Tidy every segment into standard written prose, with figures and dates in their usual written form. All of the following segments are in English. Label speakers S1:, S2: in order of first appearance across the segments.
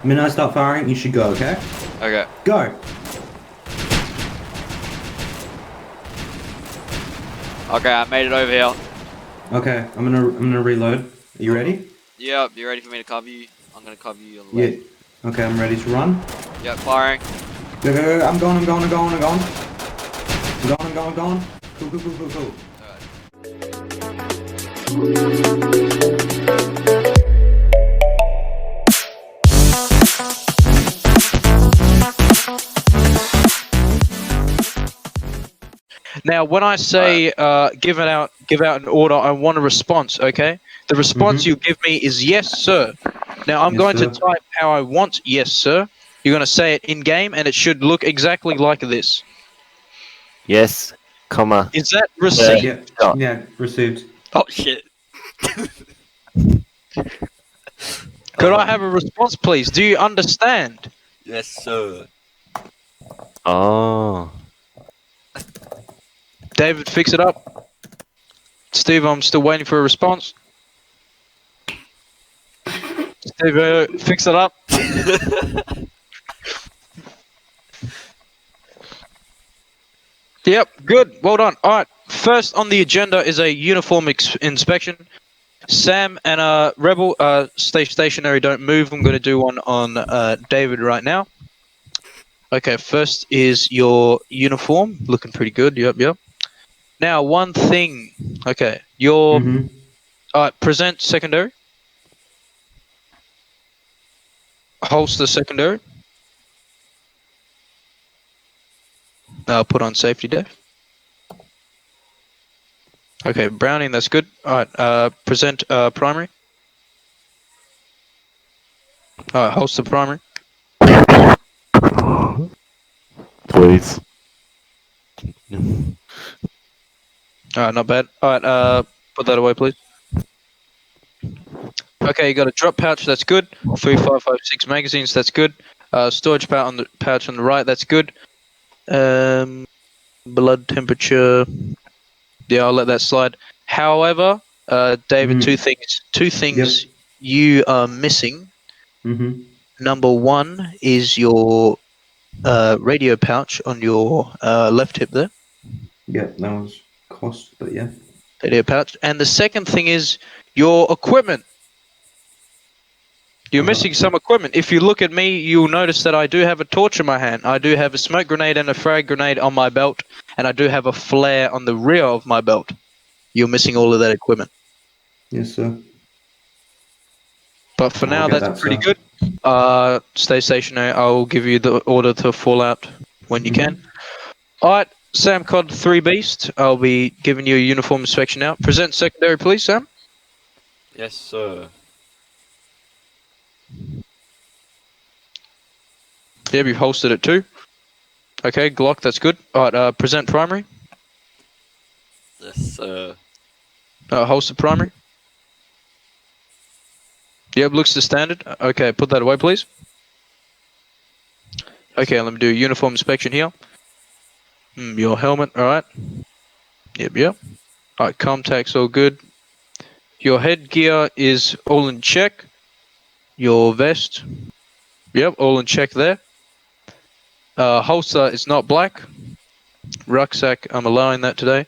S1: The minute I start firing, you should go, okay?
S2: Okay.
S1: Go!
S2: Okay, I made it over here.
S1: Okay, I'm gonna reload. Are you ready?
S2: Yep, you ready for me to cover you? I'm gonna cover you on the
S1: Yeah.
S2: left.
S1: Okay, I'm ready to run.
S2: Yep, firing.
S1: Go, go, go. I'm going. Cool.
S3: Now, when I say give out an order, I want a response. Okay, the response you give me is yes, sir. Now I'm
S1: Yes,
S3: going
S1: sir.
S3: to type how I want yes, sir. You're going to say it in game, and it should look exactly like this.
S4: Yes, comma.
S3: Is that received?
S1: Yeah,
S4: Shot.
S1: yeah, received.
S2: Oh shit.
S3: Could I have a response, please? Do you understand?
S2: Yes, sir.
S4: Oh.
S3: David, fix it up. Steve, I'm still waiting for a response. Steve, fix it up. Yep, good. Well done. All right. First on the agenda is a uniform inspection. Sam and Rebel, stay stationary. Don't move. I'm going to do one on David right now. Okay. First is your uniform, looking pretty good. Yep. Now, one thing. Okay, your present secondary. Holster secondary. Put on safety, Dave. Okay, Browning, that's good. Alright, present primary. Alright, holster primary.
S4: Please.
S3: Alright, not bad. Alright, put that away, please. Okay, you got a drop pouch, that's good. 3556 magazines, that's good. Storage pouch on the right, that's good. Blood temperature. Yeah, I'll let that slide. However, David, two things you are missing. Number one is your radio pouch on your left hip there.
S1: Yeah, that was cost, but yeah.
S3: Radio pouch. And the second thing is your equipment. You're missing some equipment. If you look at me, you'll notice that I do have a torch in my hand. I do have a smoke grenade and a frag grenade on my belt. And I do have a flare on the rear of my belt. You're missing all of that equipment.
S1: Yes, sir.
S3: But for now, that's pretty good. Stay stationary. I'll give you the order to fall out when you can. Alright, Sam Cod 3 Beast. I'll be giving you a uniform inspection now. Present secondary, please, Sam.
S2: Yes, sir.
S3: Yeah, you've holstered it too. Okay, Glock, that's good. Alright, present primary.
S2: Yes, sir.
S3: Holster primary. Yep, looks the standard. Okay, put that away, please. Okay, let me do a uniform inspection here. Your helmet, alright. Yep. Alright, contacts all good. Your headgear is all in check. Your vest. Yep, all in check there. Holster is not black. Rucksack, I'm allowing that today.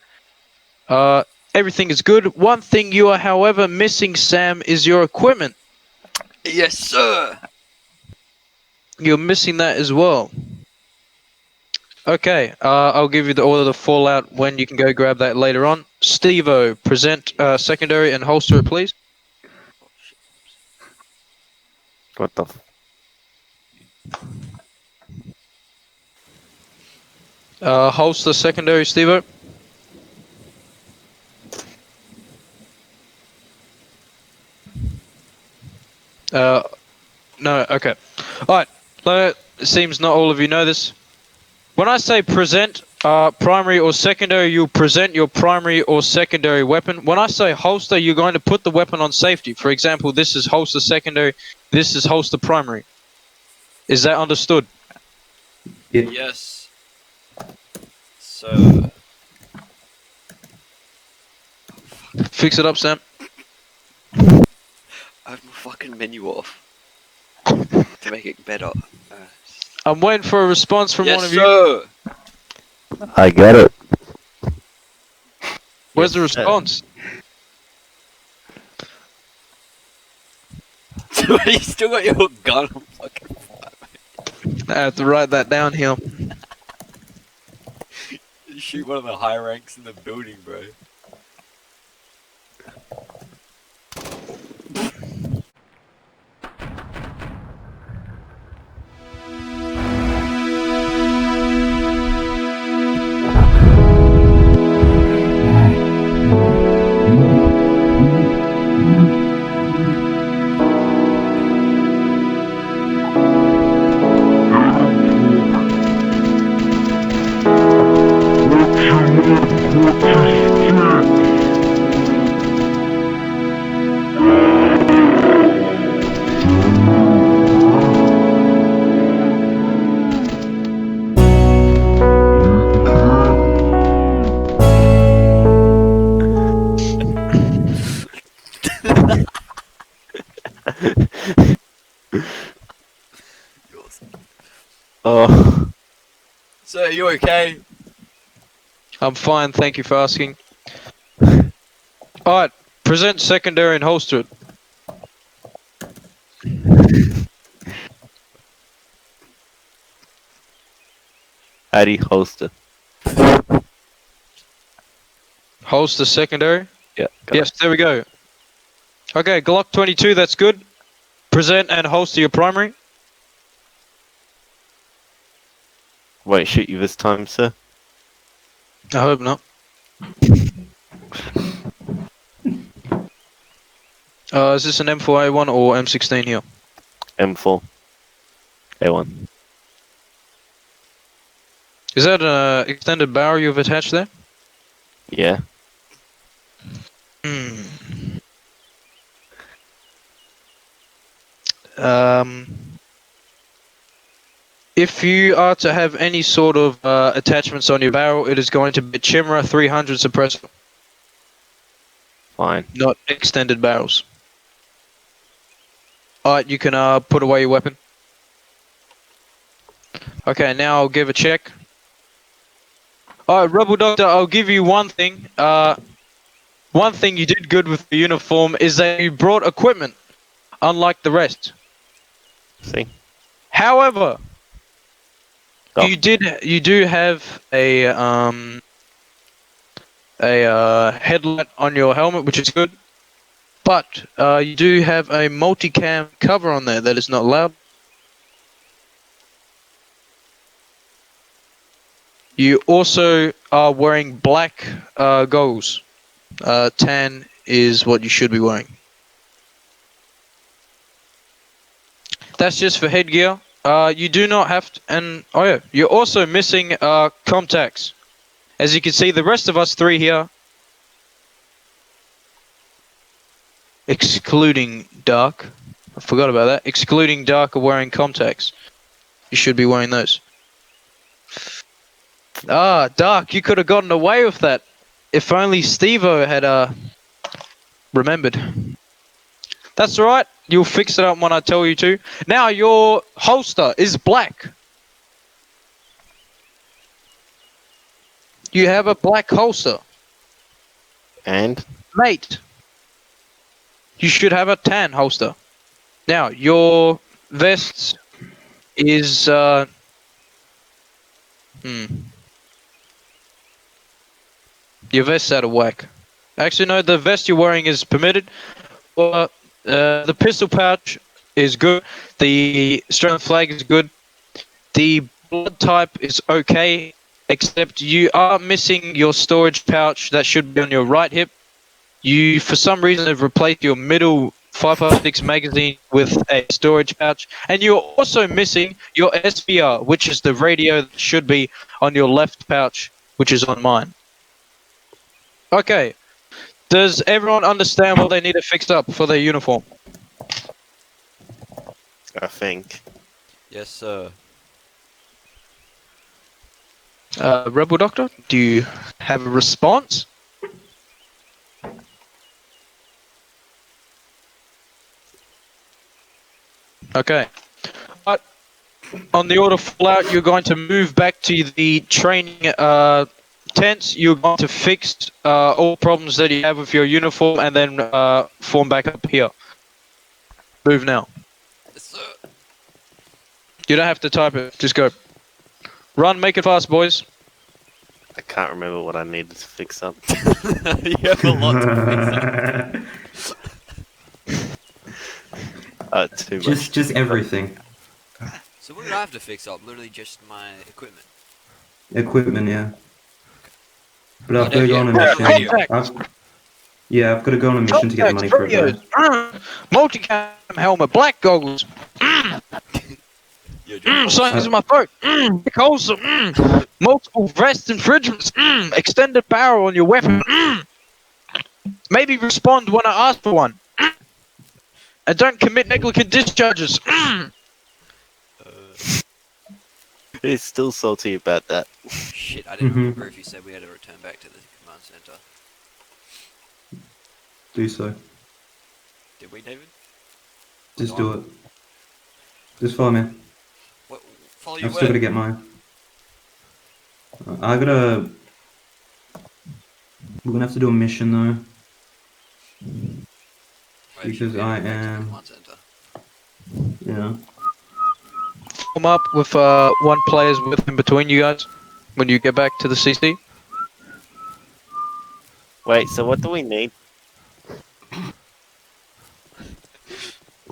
S3: Everything is good. One thing you are, however, missing, Sam, is your equipment.
S2: Yes, sir.
S3: You're missing that as well. Okay, I'll give you the order to fall out when you can go grab that later on. Steve-O, present secondary and holster it, please.
S4: What the?
S3: Holster secondary, Steve-O. No, okay. Alright, it seems not all of you know this. When I say present primary or secondary, you present your primary or secondary weapon. When I say holster, you're going to put the weapon on safety. For example, this is holster secondary, this is holster primary. Is that understood?
S1: Yeah.
S2: Yes. So.
S3: Fix it up, Sam.
S2: I have my fucking menu off. to make it better.
S3: I'm waiting for a response from
S2: Yes,
S3: one of you.
S2: sir.
S4: I get it.
S3: Where's the
S4: Yes, sir.
S3: response?
S2: You still got your gun on fucking.
S3: I have to write that down here.
S2: You shoot one of the high ranks in the building, bro.
S4: Oh,
S2: Sir, you okay?
S3: I'm fine, thank you for asking. Alright, present secondary and holster it.
S4: how do you host it?
S3: Holster secondary.
S4: Yeah. got
S3: Yes, there we go. Okay, Glock 22, that's good. Present and holster your primary.
S4: it. Won't shoot you this time, sir.
S3: I hope not. Is this an M4A1 or M16 here?
S4: M4. A1.
S3: Is that an extended barrel you've attached there?
S4: Yeah.
S3: Hmm. If you are to have any sort of attachments on your barrel, it is going to be Chimera 300 suppressor,
S4: Fine.
S3: not extended barrels. Alright, you can put away your weapon. Okay, now I'll give a check. Alright, Rebel Doctor, I'll give you one thing. One thing you did good with the uniform is that you brought equipment, unlike the rest.
S4: See?
S3: However,
S4: Oh.
S3: you do have a headlight on your helmet, which is good. But you do have a multicam cover on there that is not loud. You also are wearing black goggles. Tan is what you should be wearing. That's just for headgear. You do not have to, and oh yeah, you're also missing contacts. As you can see, the rest of us three here, excluding Dark, I forgot about that, excluding Dark are wearing contacts. You should be wearing those. Ah, Dark, you could have gotten away with that. If only Steve-O had remembered. That's alright, you'll fix it up when I tell you to. Now your holster is black. You have a black holster.
S4: And?
S3: Mate, you should have a tan holster. Now, your vest is, Your vest's out of whack. Actually, no, the vest you're wearing is permitted. Well, the pistol pouch is good. The strength flag is good. The blood type is okay, except you are missing your storage pouch that should be on your right hip. You, for some reason, have replaced your middle 5.56 magazine with a storage pouch, and you're also missing your SVR, which is the radio that should be on your left pouch, which is on mine. Okay, does everyone understand what they need to fix up for their uniform?
S4: I think.
S2: Yes, sir.
S3: Rebel Doctor, do you have a response? Okay. On the order fallout, you're going to move back to the training tents. You're going to fix all problems that you have with your uniform, and then form back up here. Move now.
S2: Yes, sir.
S3: You don't have to type it. Just go. Run, make it fast, boys.
S4: I can't remember what I needed to fix up.
S2: You have a lot to fix up.
S4: Too much.
S1: just everything.
S2: So what do I have to fix up? Literally just my equipment.
S1: Equipment, yeah. But I've
S2: You
S1: got to go on a
S2: don't-
S1: mission.
S3: Contact.
S1: I've got to go on a mission to get the money for it.
S3: Radios.
S1: Though.
S3: Multicam helmet, black goggles.
S2: You're joking.
S3: Something's in my throat. Wholesome. Multiple vest infringements. Extended barrel on your weapon. Maybe respond when I ask for one. And don't commit negligent discharges.
S4: He's still salty about that.
S2: Shit, I didn't
S1: Mhm.
S2: remember if you said we had to return back to the command center.
S1: Do so.
S2: Did we, David?
S1: Just do it. Just follow me.
S2: What? Follow you
S1: I've still got to
S2: where?
S1: get mine. I gotta. We're gonna have to do a mission though.
S2: Right,
S1: because
S2: should we
S1: I
S2: head back to the
S1: am-
S2: command center?
S1: Yeah.
S3: Form up with one player's with in between you guys when you get back to the CC.
S4: Wait, so what do we need?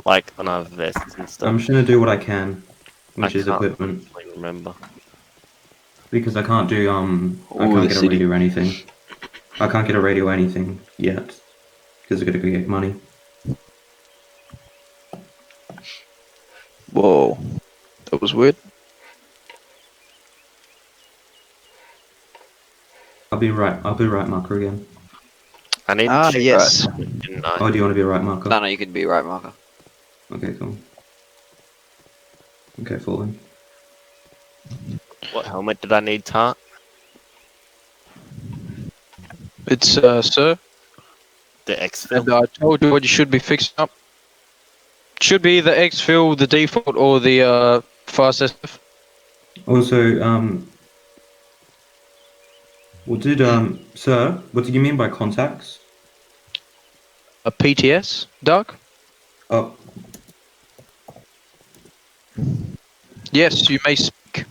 S4: Like on our vests and stuff.
S1: I'm just gonna do what I can, which
S4: I
S1: is
S4: can't
S1: equipment,
S4: really remember.
S1: because I can't do I
S3: Ooh,
S1: can't
S3: the
S1: get a
S3: city.
S1: radio or anything. I can't get a radio or anything yet, because I gotta go get money.
S3: Whoa, that was weird.
S1: I'll be right, Marker again.
S4: I need
S3: Ah,
S4: to check
S3: yes.
S4: that, didn't I?
S1: Oh, do you want to be right, Marker?
S2: No, you can be right, Marker.
S1: Okay, cool. Okay, falling.
S4: What helmet did I need, Tart?
S3: It's sir,
S4: The X-Fill?
S3: and I told you what you should be fixing up. Should be the exfil, the default, or the fast SF.
S1: Also, what did sir? What did you mean by contacts?
S3: A PTS, Doug?
S1: Oh,
S3: Yes, you may speak.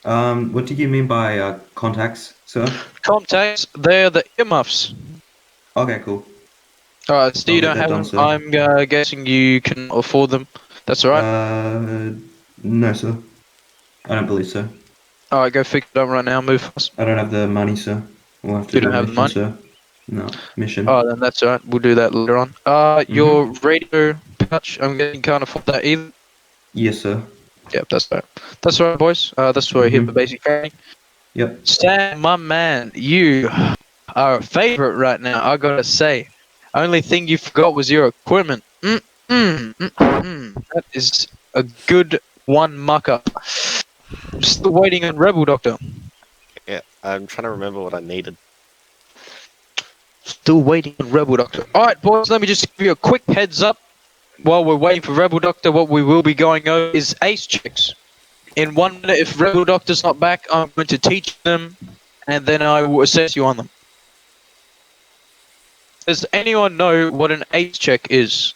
S1: what did you mean by contacts, sir?
S3: Contacts, they're the earmuffs.
S1: Okay, cool.
S3: Alright, so
S1: I'll
S3: you
S1: get
S3: don't
S1: that
S3: have
S1: done,
S3: them.
S1: sir.
S3: I'm guessing you can afford them. That's alright.
S1: No, sir. I don't believe so.
S3: Alright, go fix it up right now. Move fast.
S1: I don't have the money, sir. We'll have to
S3: You
S1: do
S3: don't
S1: a
S3: have the
S1: mission,
S3: money?
S1: sir. No, mission.
S3: Oh, then that's alright. We'll do that later on. Your radio pouch, I'm guessing you can't afford that either.
S1: Yes, sir.
S3: Yep, that's right. That's right, boys. That's where I hit
S1: Mhm.
S3: the basic training.
S1: Yep.
S3: Sam, my man, you are a favorite right now. I gotta say. Only thing you forgot was your equipment. That is a good one mucker. I'm still waiting on Rebel Doctor.
S4: Yeah, I'm trying to remember what I needed.
S3: Still waiting on Rebel Doctor. Alright, boys, let me just give you a quick heads up. While we're waiting for Rebel Doctor, what we will be going over is ACE checks. In 1 minute, if Rebel Doctor's not back, I'm going to teach them, and then I will assess you on them. Does anyone know what an ACE check is?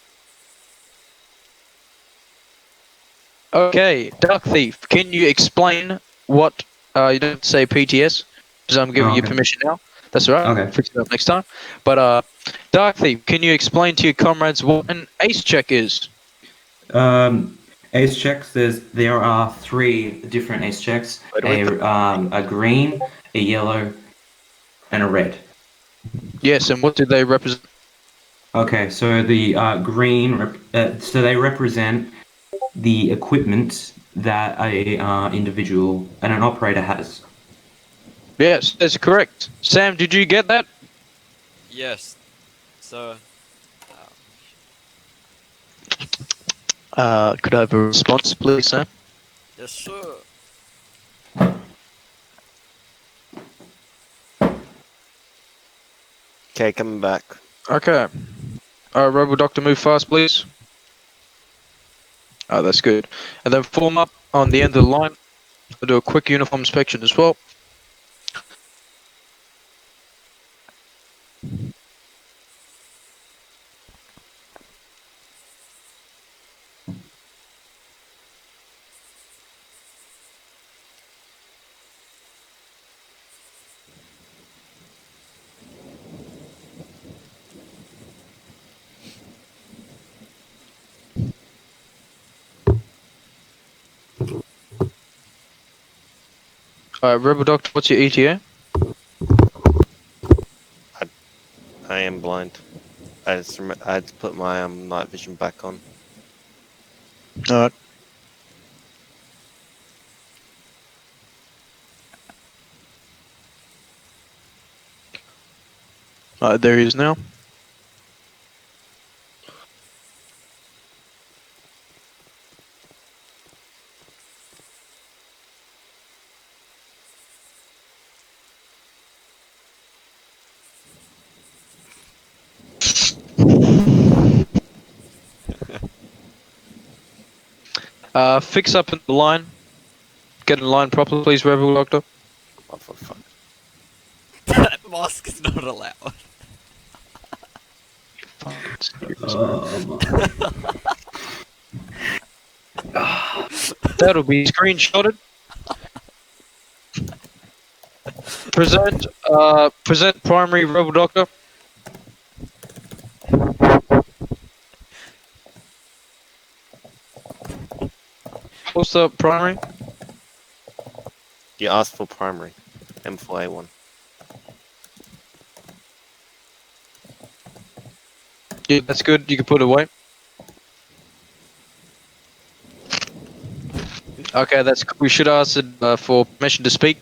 S3: Okay, Dark Thief, can you explain what, you don't say PTS, because I'm giving you
S1: okay.
S3: permission now. That's alright,
S1: Okay.
S3: fix it up next time. But, Dark Thief, can you explain to your comrades what an ACE check is?
S1: Ace checks. There are 3 different ace checks.
S4: Wait, wait,
S1: A green, a yellow, and a red.
S3: Yes, and what do they represent?
S1: Okay, so the green, so they represent the equipment that a individual and an operator has.
S3: Yes, that's correct. Sam, did you get that?
S2: Yes. So,
S3: Could I have a response, please, Sam?
S2: yes, sir.
S4: Okay, coming back.
S3: Okay. Rebel Doctor, move fast, please. Oh, that's good. And then form up on the end of the line. I'll do a quick uniform inspection as well. Alright, Rebel Doctor, what's your ETA?
S4: I am blind. I had to put my night vision back on.
S3: Alright. Alright, there he is now. Fix up in the line. Get in line properly, please, Rebel Doctor.
S4: Oh, for fuck.
S2: That mask is not allowed.
S3: That'll be screenshotted. Present primary Rebel Doctor. What's the primary?
S4: You asked for primary. M4A1.
S3: Yeah, that's good. You can put it away. Okay, that's good. We should ask it for permission to speak.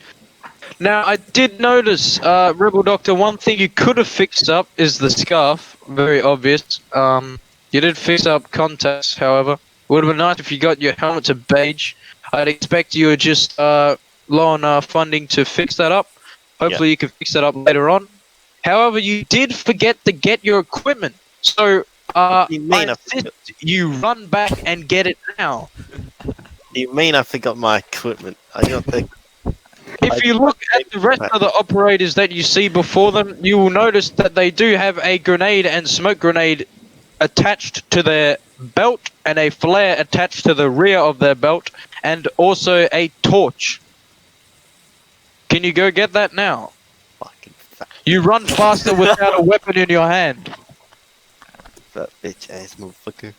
S3: Now, I did notice, Rebel Doctor, one thing you could have fixed up is the scarf. Very obvious. You did fix up contacts, however. Would have been nice if you got your helmet to beige. I'd expect you were just low on funding to fix that up. Hopefully you can fix that up later on. However, you did forget to get your equipment. So,
S4: What do you mean
S3: I
S4: I forgot?
S3: insist you run back and get it now.
S4: You mean I forgot my equipment? I got the.
S3: If you look at the rest of the operators that you see before them, you will notice that they do have a grenade and smoke grenade attached to their belt and a flare attached to the rear of their belt and also a torch. Can you go get that now?
S4: Fucking
S3: You run faster without a weapon in your hand.
S4: fat bitch ass motherfucker.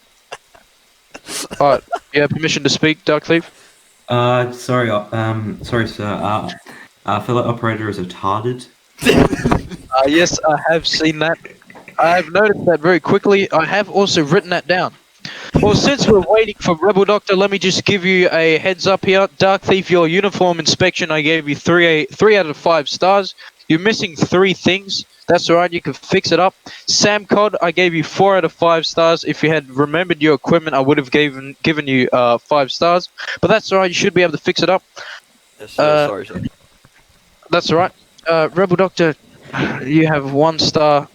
S3: Alright, you have permission to speak, Dark Thief?
S1: Sorry, sir. Fellow operator is retarded.
S3: Yes, I have seen that. I have noticed that very quickly. I have also written that down. Well, since we're waiting for Rebel Doctor, let me just give you a heads up here. Dark Thief, your uniform inspection, I gave you three out of 5 stars. You're missing 3 things. That's alright, you can fix it up. Sam Cod, I gave you 4 out of 5 stars. If you had remembered your equipment, I would have given you 5 stars. But that's alright, you should be able to fix it up.
S2: Yes, sir. Sorry, sir.
S3: That's alright. Rebel Doctor, you have 1 star.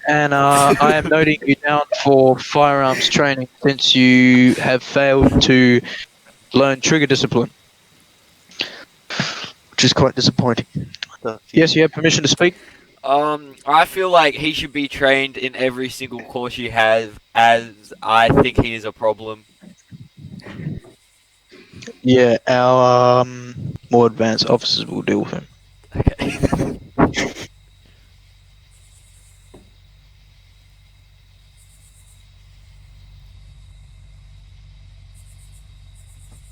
S3: And I am noting you down for firearms training since you have failed to learn trigger discipline. Which is quite disappointing. Yes, you have permission to speak?
S2: I feel like he should be trained in every single course you have, as I think he is a problem.
S3: Yeah, our more advanced officers will deal with him.
S2: Okay.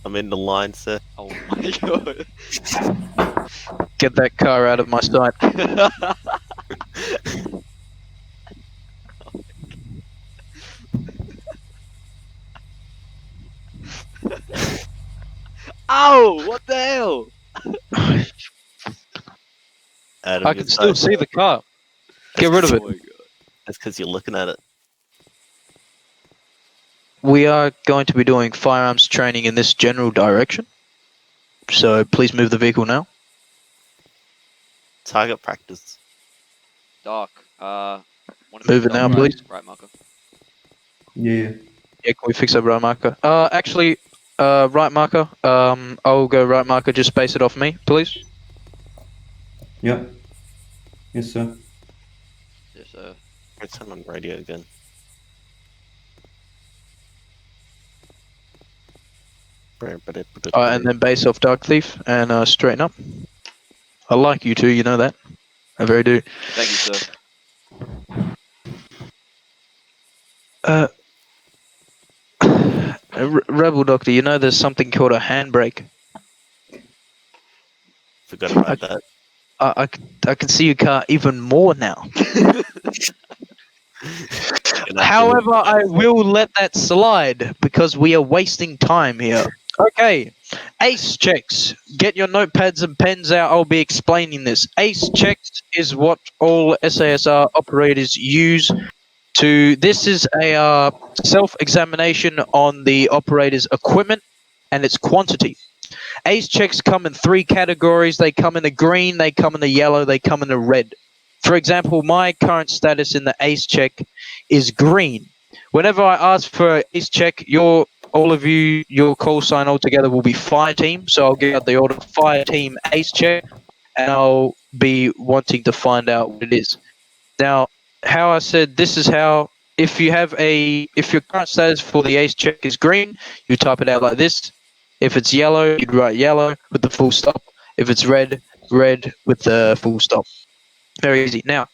S4: I'm in the line, sir.
S2: Oh my god.
S3: Get that car out of my sight.
S2: Ow! What the hell?
S4: Out of
S3: I
S4: your
S3: can still
S4: sight.
S3: see the car. Get rid of it.
S2: Oh my god.
S4: That's because you're looking at it.
S3: We are going to be doing firearms training in this general direction. So please move the vehicle now.
S4: Target practice.
S2: Doc, wanna
S3: Move
S2: pick
S3: it now,
S2: up,
S3: please.
S2: Right, Marco.
S1: Yeah.
S3: Yeah, can we fix up right marker? Actually, right marker. I'll go right marker. Just base it off me, please.
S1: Yep. Yes, sir.
S2: Yes, sir.
S4: Let's turn on radio again.
S3: And then base off Dark Thief and straighten up. I like you two, you know that. I very do.
S2: Thank you, sir.
S3: Rebel Doctor, you know there's something called a handbrake.
S4: Forgot about that.
S3: I can see your car even more now.
S4: Gonna have to look
S3: However,
S4: at
S3: I
S4: that.
S3: will let that slide because we are wasting time here. Okay, ACE checks. Get your notepads and pens out. I'll be explaining this. ACE checks is what all S.A.S.R operators use to. This is a self-examination on the operator's equipment and its quantity. ACE checks come in 3 categories. They come in the green, they come in the yellow, they come in the red. For example, my current status in the ACE check is green. Whenever I ask for an ACE check, all of you, your call sign altogether will be Fire Team. So I'll give out the order Fire Team ACE check, and I'll be wanting to find out what it is. Now, how I said this is how if your current status for the ACE check is green, you type it out like this. If it's yellow, you'd write yellow with the full stop. If it's red, red with the full stop. Very easy. Now,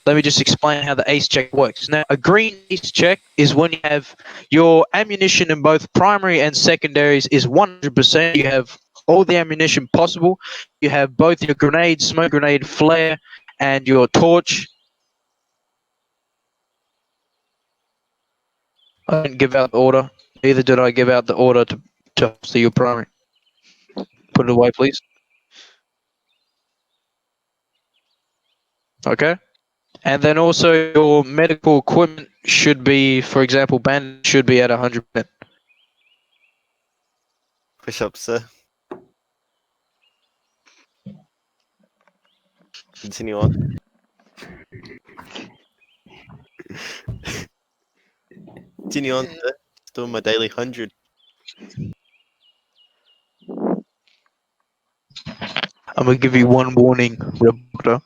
S3: let me just explain how the ACE check works. Now, a green ACE check is when you have your ammunition in both primary and secondaries is 100%. You have all the ammunition possible. You have both your grenade, smoke grenade, flare, and your torch. I didn't give out the order. Neither did I give out the order to holster your primary. Put it away, please. Okay. And then also your medical equipment should be, for example, bandage should be at 100%.
S4: Push up, sir. Continue on. Continue on, sir. Still my daily 100.
S3: I'm gonna give you one warning, Rebecca.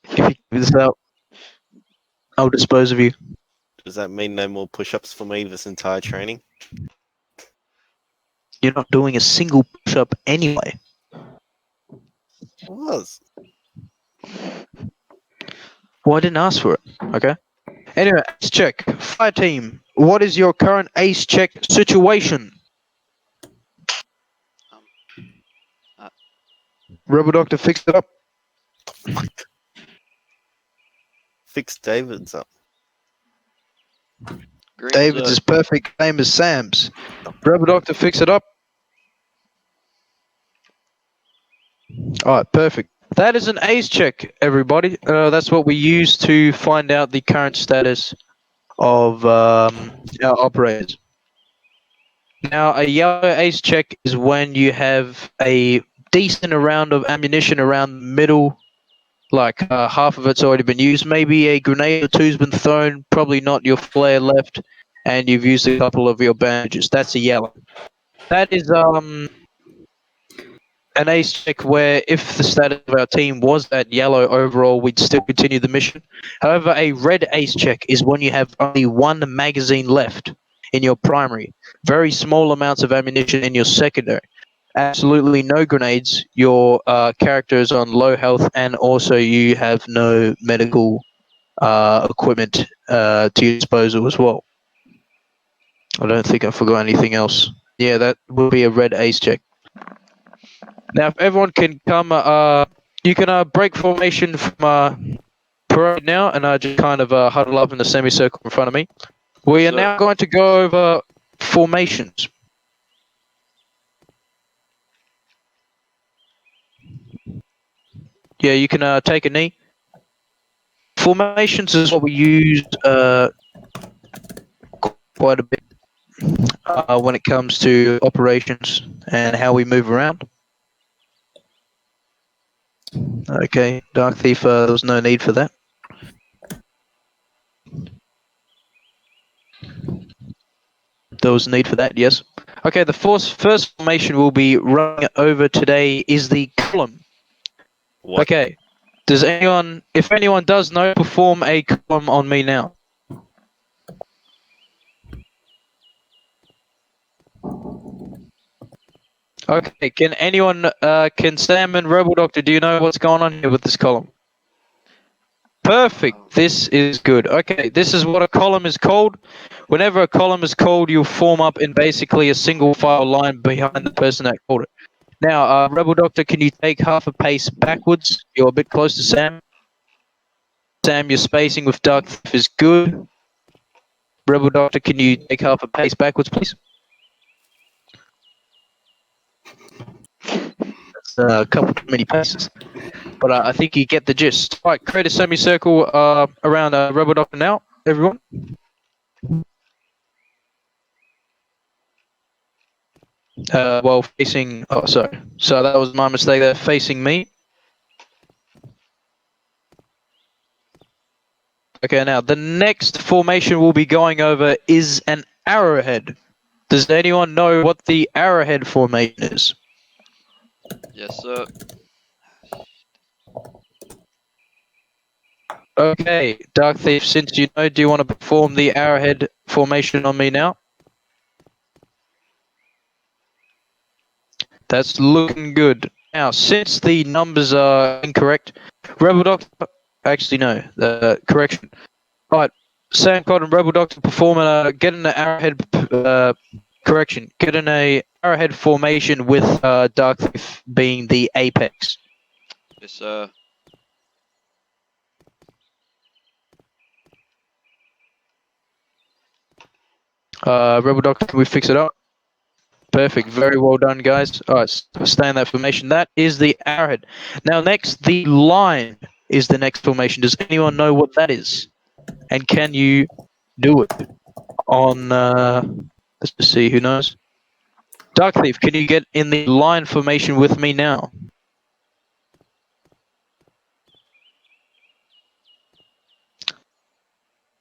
S3: If you keep this up, I'll dispose of you.
S4: Does that mean no more push-ups for me this entire training?
S3: You're not doing a single push-up anyway.
S4: Was.
S3: Well, I didn't ask for it. Okay. Anyway, ACE check. Fire team, what is your current ACE check situation?
S2: Uh,
S3: Rebel Doctor, fix it up.
S4: Fuck. Fix David's up.
S2: green,
S3: David's
S2: sir.
S3: is perfect. Same as Sam's. Rebel Doctor, fix it up. Alright, perfect. That is an ACE check, everybody. That's what we use to find out the current status of our operators. Now, a yellow ACE check is when you have a decent amount of ammunition around the middle, like half of it's already been used. Maybe a grenade or two's been thrown, probably not your flare left, and you've used a couple of your bandages. That's a yellow. That is an ace check where if the status of our team was at yellow overall, we'd still continue the mission. However, a red ace check is when you have only one magazine left in your primary, very small amounts of ammunition in your secondary, absolutely no grenades, your character is on low health, and also you have no medical equipment to your disposal as well. I don't think I forgot anything else. Yeah, that will be a red ace check. Now, if everyone can come, you can break formation from parade now, and just kind of huddle up in the semicircle in front of me. We are
S2: Sir.
S3: now going to go over formations. Yeah, you can take a knee. Formations is what we use quite a bit when it comes to operations and how we move around. Okay, Dark Thief, there was no need for that. there was need for that, yes. Okay, the first formation we'll be running over today is the column.
S4: What?
S3: Okay. If anyone does know, perform a column on me now. Okay, can Sam and Rebel Doctor, do you know what's going on here with this column? Perfect, this is good. Okay, this is what a column is called. Whenever a column is called, you'll form up in basically a single file line behind the person that called it. Now, Rebel Doctor, can you take half a pace backwards? You're a bit close to Sam. Sam, your spacing with Dark Thief is good. Rebel Doctor, can you take half a pace backwards, please? That's a couple too many paces. But I think you get the gist. Alright, create a semicircle around Rebel Doctor now, everyone. Well, facing... Oh, sorry. So that was my mistake there. Facing me. Okay, now, the next formation we'll be going over is an arrowhead. Does anyone know what the arrowhead formation is?
S2: Yes, sir.
S3: Okay, Dark Thief, since you know, do you want to perform the arrowhead formation on me now? That's looking good. Now, since the numbers are incorrect, Rebel Doctor... Actually, no. Correction. Alright, Sam Cod and Rebel Doctor perform get an arrowhead... correction. Get in a arrowhead formation with Dark Thief being the apex.
S2: Yes, sir.
S3: Rebel Doctor, can we fix it up? Perfect. Very well done, guys. Alright, stay in that formation. That is the arrowhead. Now, next, the line is the next formation. Does anyone know what that is? And can you do it on... let's just see, who knows? Dark Thief, can you get in the line formation with me now?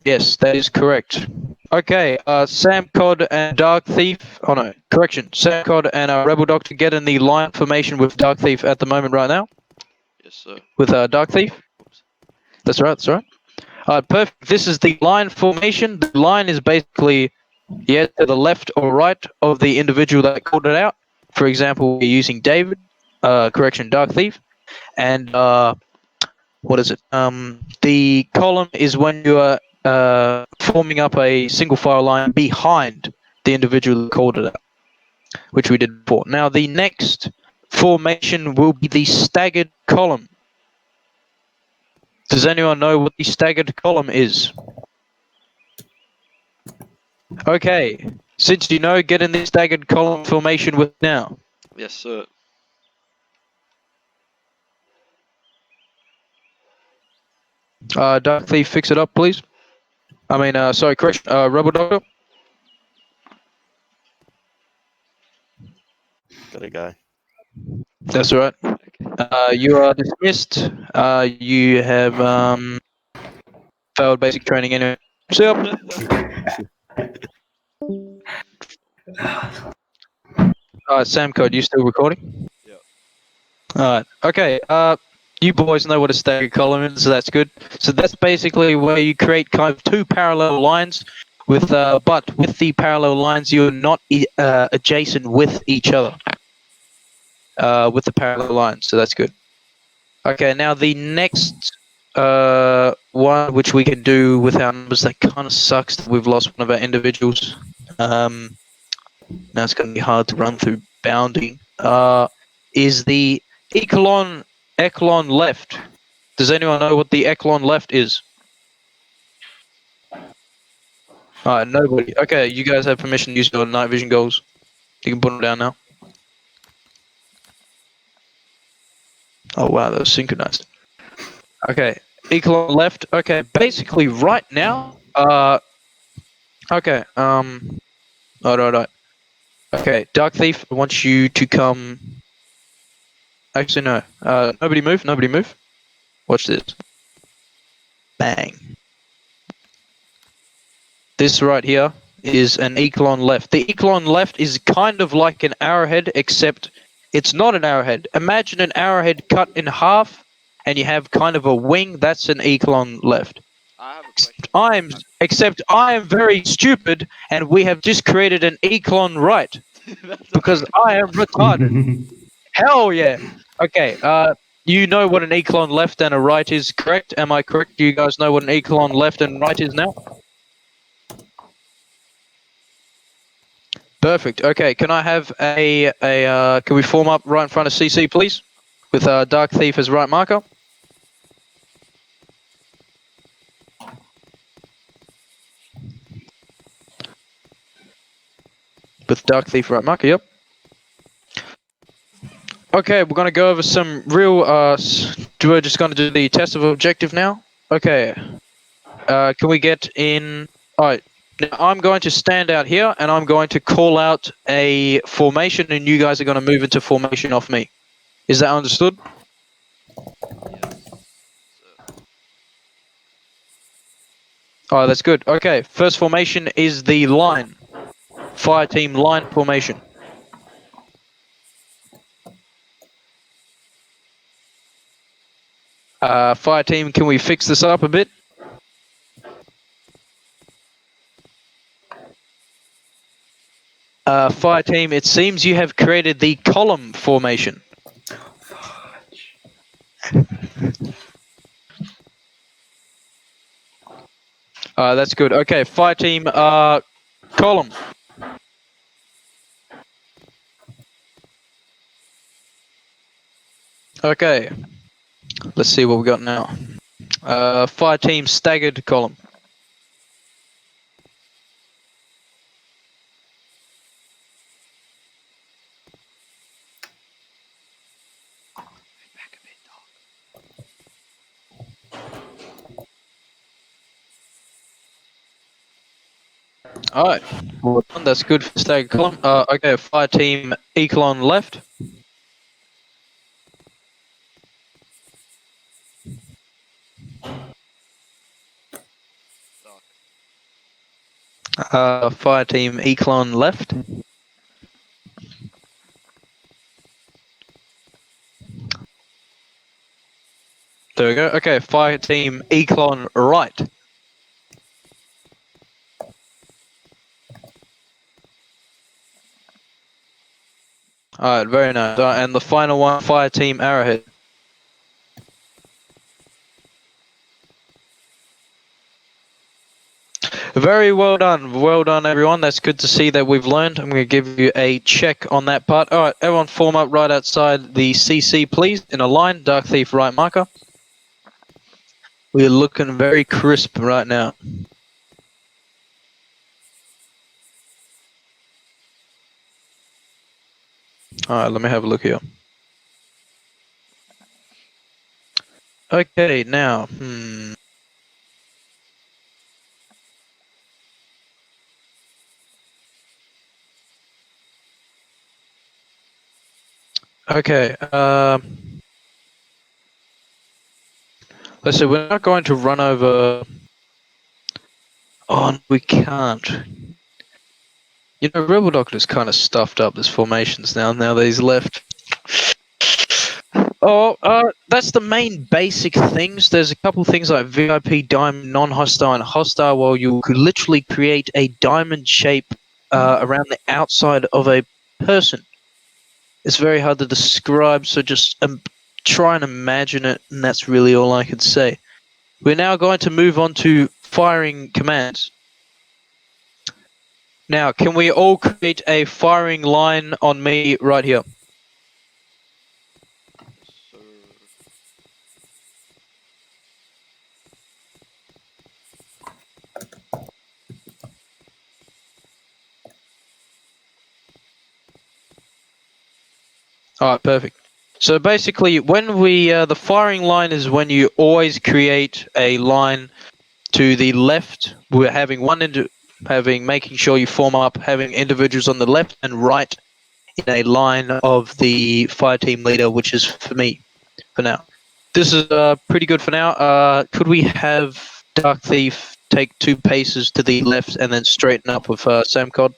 S3: Yes, that is correct. Okay, Sam Cod and Dark Thief... Oh no, correction. Sam Cod and Rebel Doctor get in the line formation with Dark Thief at the moment right now.
S2: Yes, sir.
S3: With Dark Thief. That's right, that's right. Perfect. This is the line formation. The line is basically to the left or right of the individual that called it out. For example, we're using David, Dark Thief, and what is it? The column is when you are forming up a single file line behind the individual that called it out, which we did before. Now, the next formation will be the staggered column. Does anyone know what the staggered column is? Okay, since you know, get in the staggered column formation with now.
S2: Yes, sir.
S3: Dark Thief, fix it up, please. I mean, sorry, correction, Rebel Doctor.
S4: Gotta go.
S3: That's all right. You are dismissed. You have failed basic training anyway. See ya. Sam Code, you still recording?
S2: Yep.
S3: Alright, okay, you boys know what a staggered column is, so that's good. So that's basically where you create kind of two parallel lines, but with the parallel lines you're not adjacent with each other. With the parallel lines, so that's good. Okay, now the next one which we can do with our numbers that kind of sucks that we've lost one of our individuals. Now it's going to be hard to run through bounding. Is the echelon left? Does anyone know what the echelon left is? Alright, nobody. Okay, you guys have permission to use your night vision goals. You can put them down now. Oh wow, that was synchronized. Okay, echelon left. Okay, basically right now. Okay. Alright. Okay, Dark Thief, I want you to come. Actually, no. Nobody move. Nobody move. Watch this. Bang. This right here is an echelon left. The echelon left is kind of like an arrowhead, except it's not an arrowhead. Imagine an arrowhead cut in half, and you have kind of a wing. That's an echelon left.
S2: I have a question.
S3: Except I am very stupid, and we have just created an echelon right because I am retarded. Hell yeah! Okay, you know what an echelon left and a right is, correct? Am I correct? Do you guys know what an echelon left and right is now? Perfect. Okay, can I have can we form up right in front of CC, please? With Dark Thief as right marker. With Dark Thief right marker, yep. Okay, we're gonna go over some real, we're just gonna do the test of objective now. Okay. Can we get in, alright. Now I'm going to stand out here and I'm going to call out a formation and you guys are gonna move into formation off me. Is that understood? Oh, that's good. Okay, first formation is the line. Fire team line formation. Fire team, can we fix this up a bit? Fire team, it seems you have created the column formation. That's good. Okay, fire team, column. Okay, let's see what we got now. Fire team staggered column. Alright, well done. That's good for staggered column. Okay, fire team echelon left. Fire team echelon left. There we go. Okay, fire team echelon right. Alright, very nice. And the final one, fire team Arrowhead. Very well done. Well done, everyone. That's good to see that we've learned. I'm going to give you a check on that part. Alright, everyone form up right outside the CC, please, in a line. Dark Thief right marker. We're looking very crisp right now. Alright, let me have a look here. Okay, now, Okay, let's see, we're not going to run over... Oh, we can't. You know, Rebel Doctor's kind of stuffed up his formations now that he's left. Oh, that's the main basic things. There's a couple things like VIP, diamond, non-hostile, and hostile, where you could literally create a diamond shape around the outside of a person. It's very hard to describe, so just try and imagine it, and that's really all I could say. We're now going to move on to firing commands. Now, can we all create a firing line on me right here? Alright, perfect. So basically, when we, the firing line is when you always create a line to the left. We're having making sure you form up, having individuals on the left and right in a line of the fire team leader, which is for me, for now. This is pretty good for now. Could we have Dark Thief take 2 paces to the left and then straighten up with Sam Cod,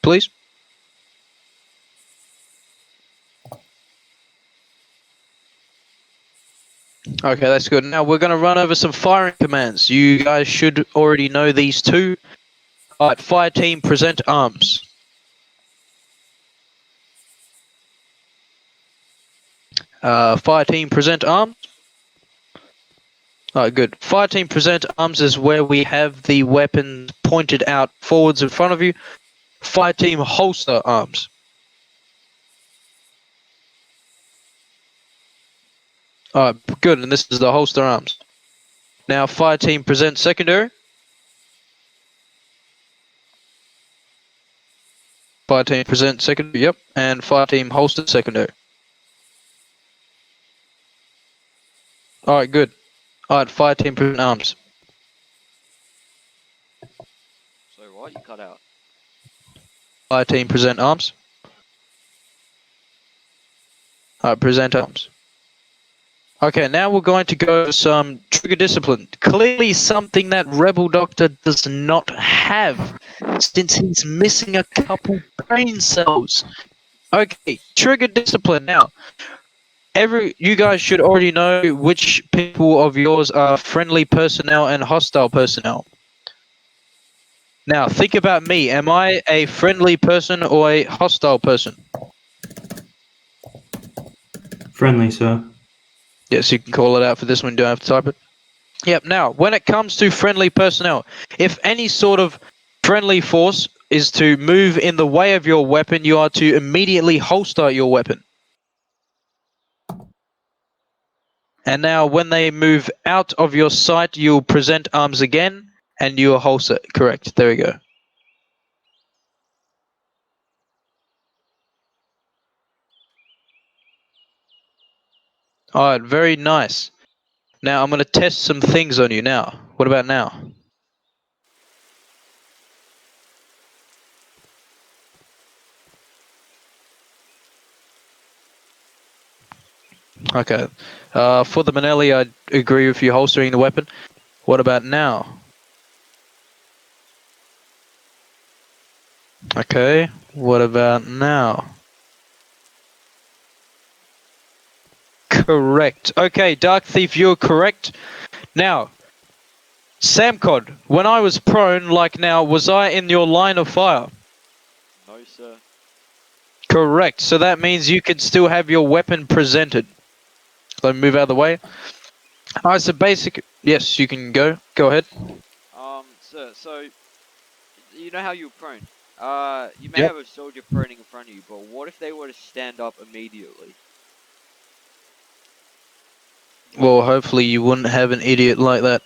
S3: please. Okay, that's good. Now we're going to run over some firing commands. You guys should already know these two. Alright, fire team, present arms. Fire team, present arms. Alright, good. Fire team, present arms is where we have the weapon pointed out forwards in front of you. Fire team, holster arms. Alright, good, and this is the holster arms. Now, fire team, present secondary. Fire team, present secondary, yep. And fire team, holster secondary. Alright, good. Alright, fire team, present arms.
S2: So what? You cut out.
S3: Fire team, present arms. Alright, present arms. Okay, now we're going to go to some trigger discipline. Clearly something that Rebel Doctor does not have, since he's missing a couple brain cells. Okay, trigger discipline. Now, you guys should already know which people of yours are friendly personnel and hostile personnel. Now, think about me. Am I a friendly person or a hostile person?
S1: Friendly, sir.
S3: Yes, you can call it out for this one, you don't have to type it. Yep, now, when it comes to friendly personnel, if any sort of friendly force is to move in the way of your weapon, you are to immediately holster your weapon. And now, when they move out of your sight, you'll present arms again, and you'll holster. Correct, there we go. Alright, very nice. Now, I'm going to test some things on you now. What about now? Okay. For the Manelli, I agree with you holstering the weapon. What about now? Okay. What about now? Correct. Okay, Dark Thief, you're correct. Now, Samcod, when I was prone, like now, was I in your line of fire?
S2: No, sir.
S3: Correct. So that means you can still have your weapon presented. Let me move out of the way. Alright, so basic... Yes, you can go. Go ahead.
S2: Sir, so, you know how you're prone? You may
S3: Yep.
S2: have a soldier proning in front of you, but what if they were to stand up immediately?
S3: Well, hopefully you wouldn't have an idiot like that.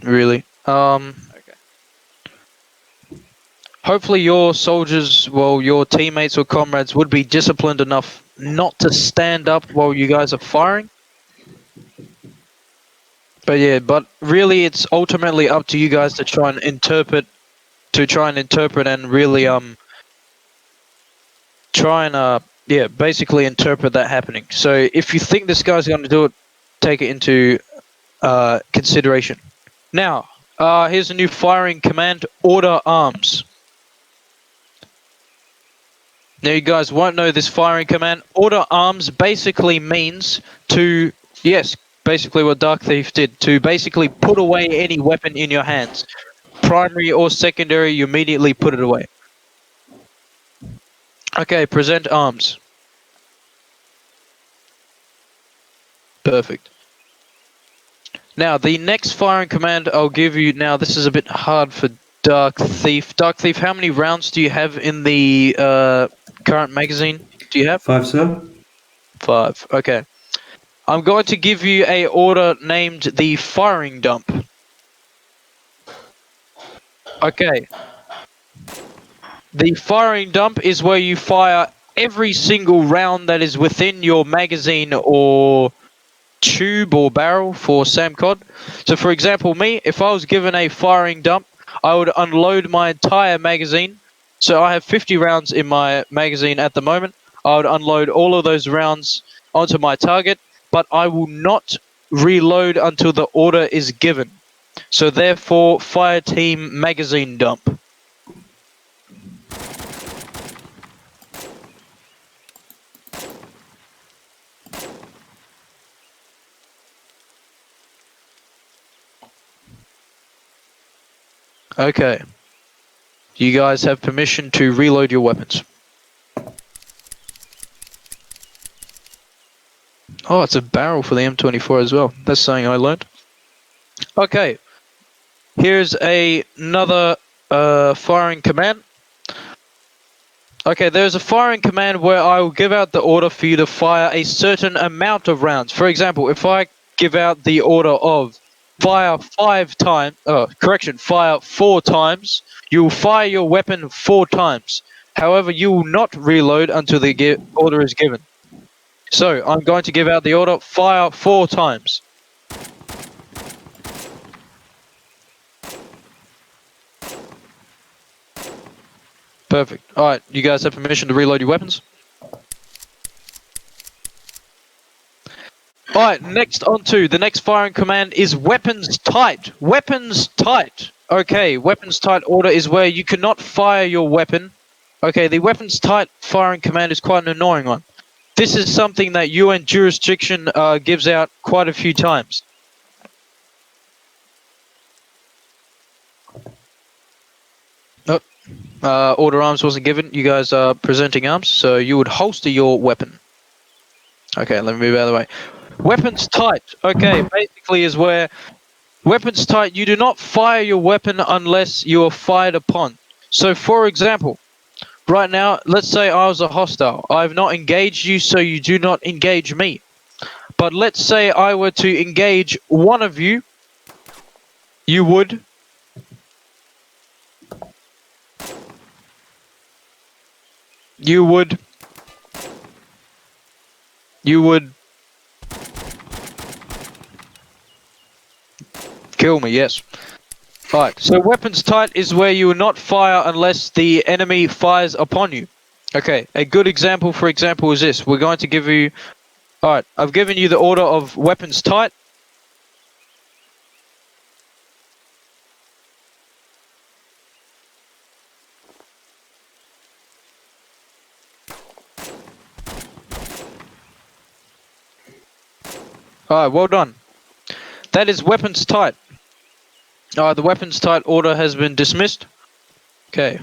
S3: Really.
S2: Okay.
S3: Hopefully your soldiers, well, your teammates or comrades would be disciplined enough not to stand up while you guys are firing. But yeah, but really it's ultimately up to you guys to try and interpret and really basically interpret that happening. So if you think this guy's going to do it, take it into consideration. Now, here's a new firing command: order arms. Now you guys won't know this firing command. Order arms basically means to, yes, basically what Dark Thief did, to basically put away any weapon in your hands. Primary or secondary, you immediately put it away. Okay, present arms. Perfect. Now, the next firing command I'll give you, now this is a bit hard for Dark Thief. Dark Thief, how many rounds do you have in the current magazine? Do you have?
S1: 5, sir.
S3: 5, okay. I'm going to give you a order named the firing dump. Okay. The firing dump is where you fire every single round that is within your magazine or tube or barrel for Sam Cod. So for example, me, if I was given a firing dump, I would unload my entire magazine. So I have 50 rounds in my magazine at the moment. I would unload all of those rounds onto my target, but I will not reload until the order is given. So therefore, fire team magazine dump. Okay. You guys have permission to reload your weapons. Oh, it's a barrel for the M24 as well. That's something I learned. Okay. Here's another firing command. Okay, there's a firing command where I will give out the order for you to fire a certain amount of rounds. For example, if I give out the order of fire 5 times, fire 4 times, you will fire your weapon 4 times. However, you will not reload until the order is given. So, I'm going to give out the order, fire 4 times. Perfect. Alright, you guys have permission to reload your weapons? Alright, next on to the next firing command is weapons tight. Weapons tight. Okay, weapons tight order is where you cannot fire your weapon. Okay, the weapons tight firing command is quite an annoying one. This is something that UN jurisdiction gives out quite a few times. Order arms wasn't given. You guys are presenting arms, so you would holster your weapon. Okay, let me move out of the way. Weapons tight. Okay, basically is where weapons tight, you do not fire your weapon unless you are fired upon. So, for example, right now, let's say I was a hostile. I have not engaged you, so you do not engage me. But let's say I were to engage one of you, you would... You would kill me, yes. Alright, so weapons tight is where you will not fire unless the enemy fires upon you. Okay, a good example, for example, is this. We're going to give you... Alright, I've given you the order of weapons tight. Alright, well done. That is weapons tight. The weapons tight order has been dismissed. Okay.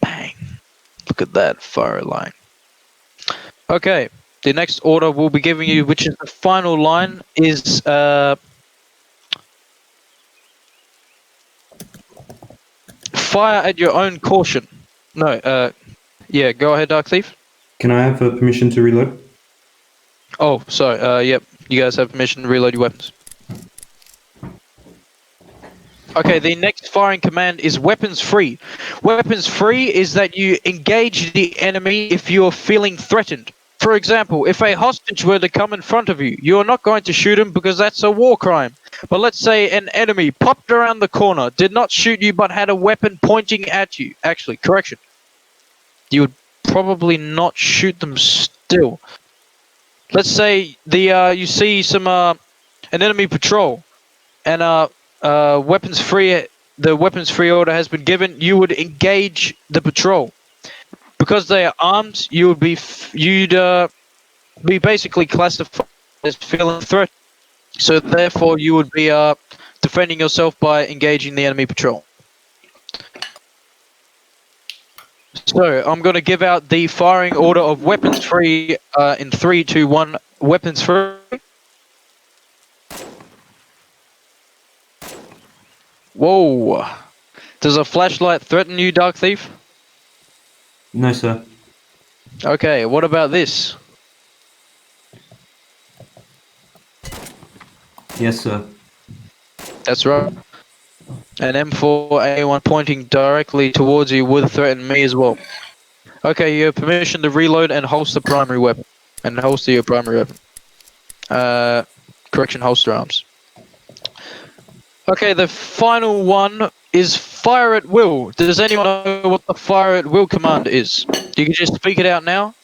S3: Bang. Look at that fire line. Okay, the next order we'll be giving you, which is the final line, is fire at your own caution. No, yeah, go ahead, Dark Thief.
S1: Can I have permission to reload?
S3: Oh, sorry, yep, you guys have permission to reload your weapons. Okay, the next firing command is weapons free. Weapons free is that you engage the enemy if you are feeling threatened. For example, if a hostage were to come in front of you, you are not going to shoot him because that's a war crime. But let's say an enemy popped around the corner, did not shoot you but had a weapon pointing at you. Actually, correction. You would probably not shoot them still. Let's say you see an enemy patrol and weapons free. The weapons free order has been given. You would engage the patrol because they are armed. You'd be basically classified as feeling threat. So therefore, you would be defending yourself by engaging the enemy patrol. So I'm going to give out the firing order of weapons free in 3, 2, 1. Weapons free. Whoa! Does a flashlight threaten you, Dark Thief?
S1: No, sir.
S3: Okay, what about this?
S1: Yes, sir.
S3: That's right. An M4A1 pointing directly towards you would threaten me as well. Okay, you have permission to reload and holster primary weapon. And holster your primary weapon. Correction, holster arms. Okay, the final one is fire at will. Does anyone know what the fire at will command is? You can just speak it out now.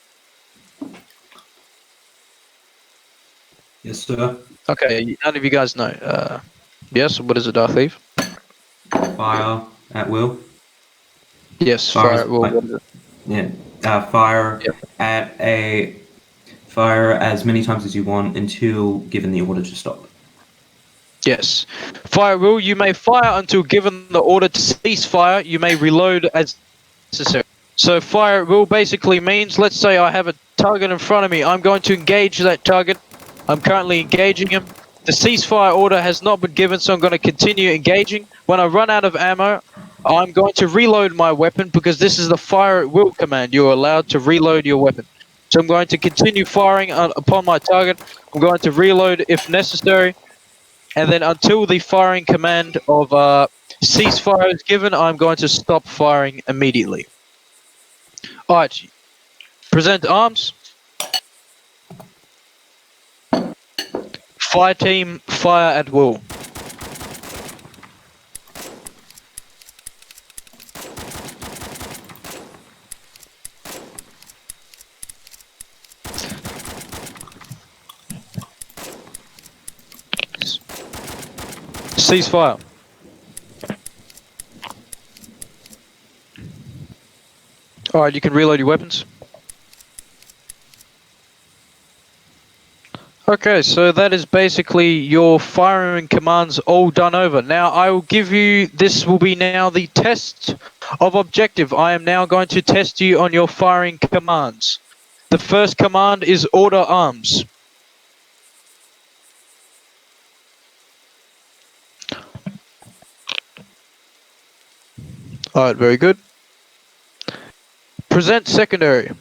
S1: Yes, sir.
S3: Okay, none of you guys know. Yes, what is it, Darth Eve?
S1: Fire at will.
S3: Yes,
S1: Fire
S3: fire.
S1: is
S3: Well,
S1: like,
S3: what is it?
S1: yeah. Fire
S3: Yep.
S1: at a fire as many times as you want until given the order to stop.
S3: Yes. Fire will. You may fire until given the order to cease fire. You may reload as necessary. So fire will basically means, let's say I have a target in front of me. I'm going to engage that target. I'm currently engaging him. The ceasefire order has not been given, so I'm going to continue engaging. When I run out of ammo, I'm going to reload my weapon because this is the fire at will command. You're allowed to reload your weapon. So I'm going to continue firing upon my target. I'm going to reload if necessary. And then until the firing command of ceasefire is given, I'm going to stop firing immediately. Alright, present arms. Fire team, fire at will. Ceasefire. Alright, you can reload your weapons. Okay, so that is basically your firing commands all done over. Now I will give you, this will be now the test of objective. I am now going to test you on your firing commands. The first command is order arms. Alright, very good. Present secondary.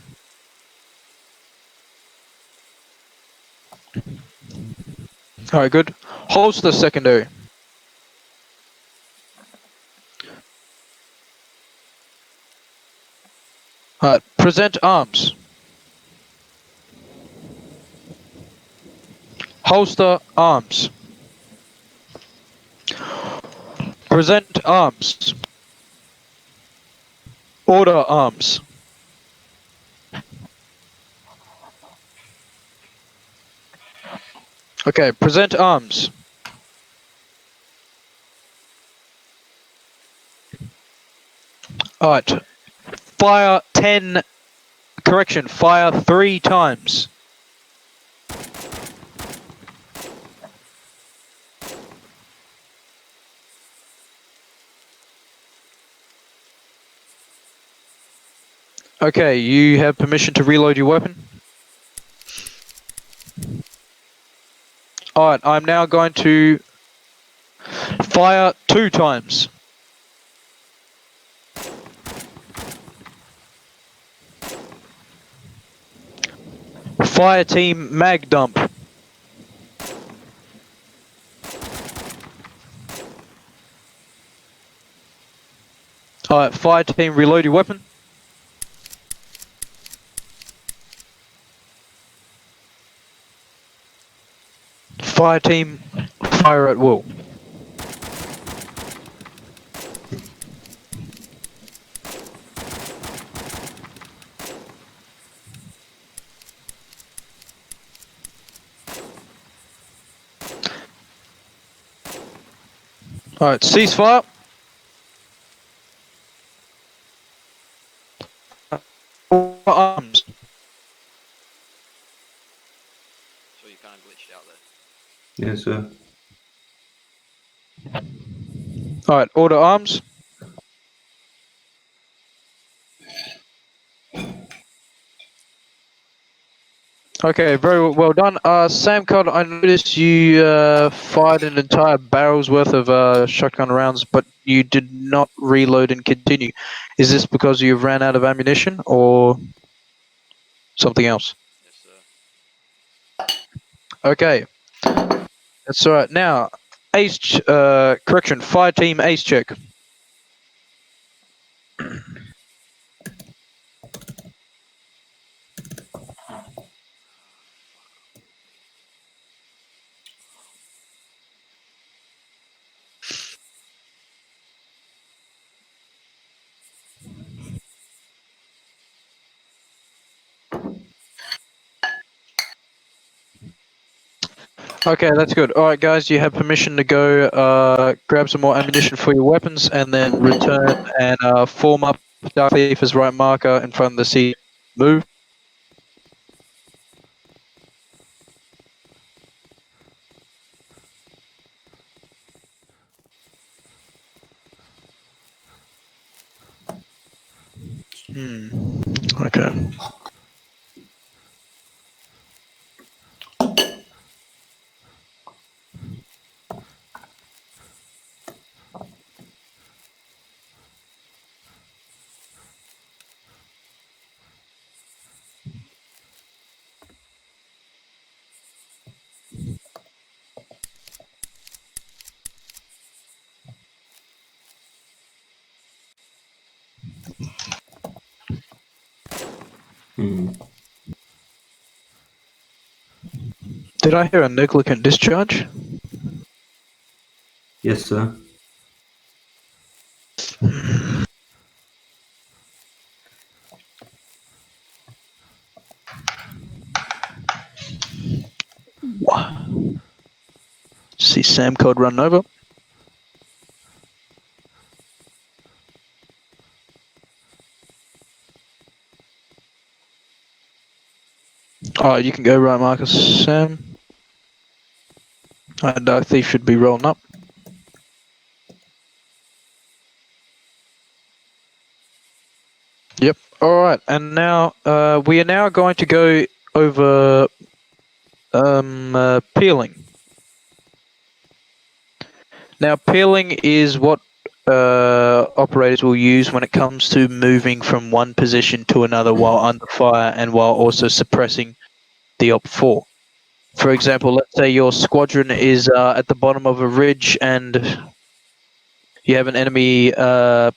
S3: Alright, good. Holster secondary. Alright, present arms. Holster arms. Present arms. Order arms. Okay, present arms. Alright. Fire 10. Correction, fire 3 times. Okay, you have permission to reload your weapon. Alright, I'm now going to fire 2 times. Fire team mag dump. Alright, fire team reload your weapon. Fire team fire at will. Alright, ceasefire. Arms.
S2: So you kind of glitched out there.
S1: Yes, sir.
S3: Alright, order arms. Okay, very well done. Sam Cod, I noticed you fired an entire barrel's worth of shotgun rounds, but you did not reload and continue. Is this because you ran out of ammunition or something else?
S2: Yes, sir.
S3: Okay, that's alright. Now, correction, fire team ace check. Okay, that's good. All right, guys, you have permission to go grab some more ammunition for your weapons, and then return and form up Dark Thief as right marker in front of the sea. Move. Okay.
S1: Hmm.
S3: Did I hear a negligent discharge?
S1: Yes, sir.
S3: See Sam code run over. Oh, you can go right, Marcus. Sam. Dark Thief should be rolling up. Yep. All right, and now we are now going to go over peeling. Now, peeling is what operators will use when it comes to moving from one position to another while under fire and while also suppressing the Op-4. For example, let's say your squadron is at the bottom of a ridge and you have an enemy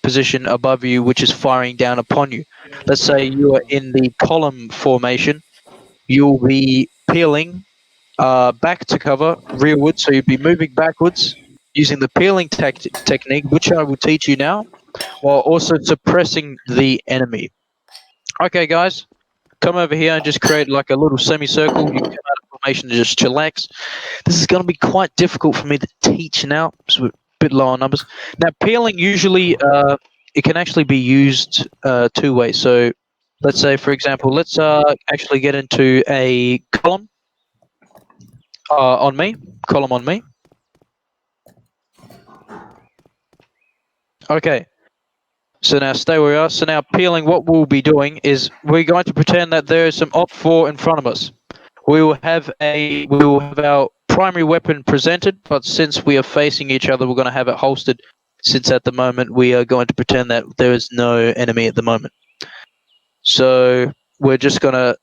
S3: position above you which is firing down upon you. Let's say you are in the column formation. You'll be peeling back to cover, rearward, so you'll be moving backwards using the peeling technique, which I will teach you now, while also suppressing the enemy. Okay, guys, come over here and just create like a little semicircle. You can come out of formation and just chillax. This is going to be quite difficult for me to teach now, so we're a bit low on numbers. Now, peeling usually, it can actually be used two ways. So let's say, for example, let's actually get into a column on me. Column on me. Okay. So now stay where we are. So now peeling, what we'll be doing is we're going to pretend that there is some Op-4 in front of us. We will have our primary weapon presented, but since we are facing each other, we're going to have it holstered. Since at the moment we are going to pretend that there is no enemy at the moment. So we're just going to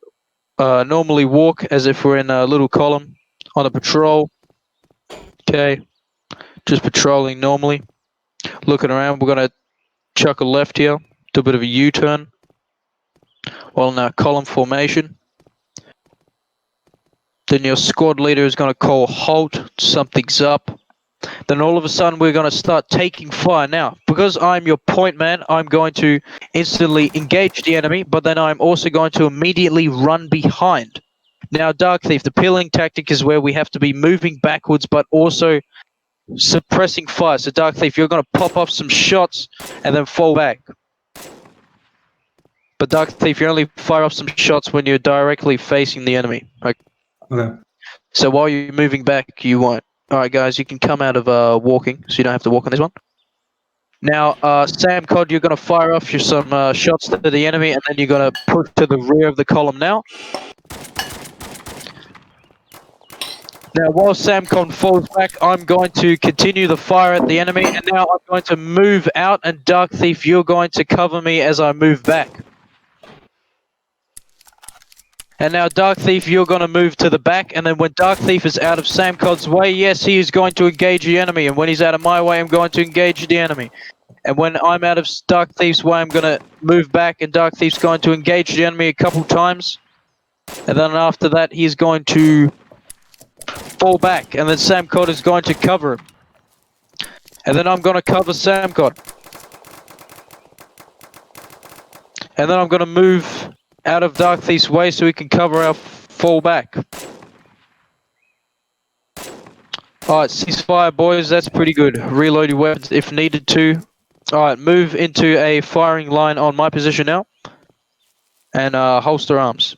S3: normally walk as if we're in a little column on a patrol. Okay, just patrolling normally, looking around. We're going to chuck a left here, do a bit of a U-turn while in our column formation. Then your squad leader is going to call halt, something's up. Then all of a sudden we're going to start taking fire. Now, because I'm your point man, I'm going to instantly engage the enemy, but then I'm also going to immediately run behind. Now, Dark Thief, the peeling tactic is where we have to be moving backwards, but also suppressing fire. So Dark Thief, you're going to pop off some shots and then fall back. But Dark Thief, you only fire off some shots when you're directly facing the enemy.
S1: Okay.
S3: So while you're moving back, you won't. Alright guys, you can come out of walking, so you don't have to walk on this one. Now, Sam Cod, you're going to fire off some shots to the enemy, and then you're going to push to the rear of the column now. Now, while Sam Cod falls back, I'm going to continue the fire at the enemy, and now I'm going to move out, and Dark Thief, you're going to cover me as I move back. And now Dark Thief, you're going to move to the back, and then when Dark Thief is out of Sam Cod's way, yes, he is going to engage the enemy, and when he's out of my way, I'm going to engage the enemy. And when I'm out of Dark Thief's way, I'm going to move back, and Dark Thief's going to engage the enemy a couple times. And then after that, he's going to fall back, and then Sam Cod is going to cover him. And then I'm going to cover Sam Cod. And then I'm going to move out of Dark Thief's way so he can cover our fall back. Alright, ceasefire, boys. That's pretty good. Reload your weapons if needed to. Alright, move into a firing line on my position now. And holster arms.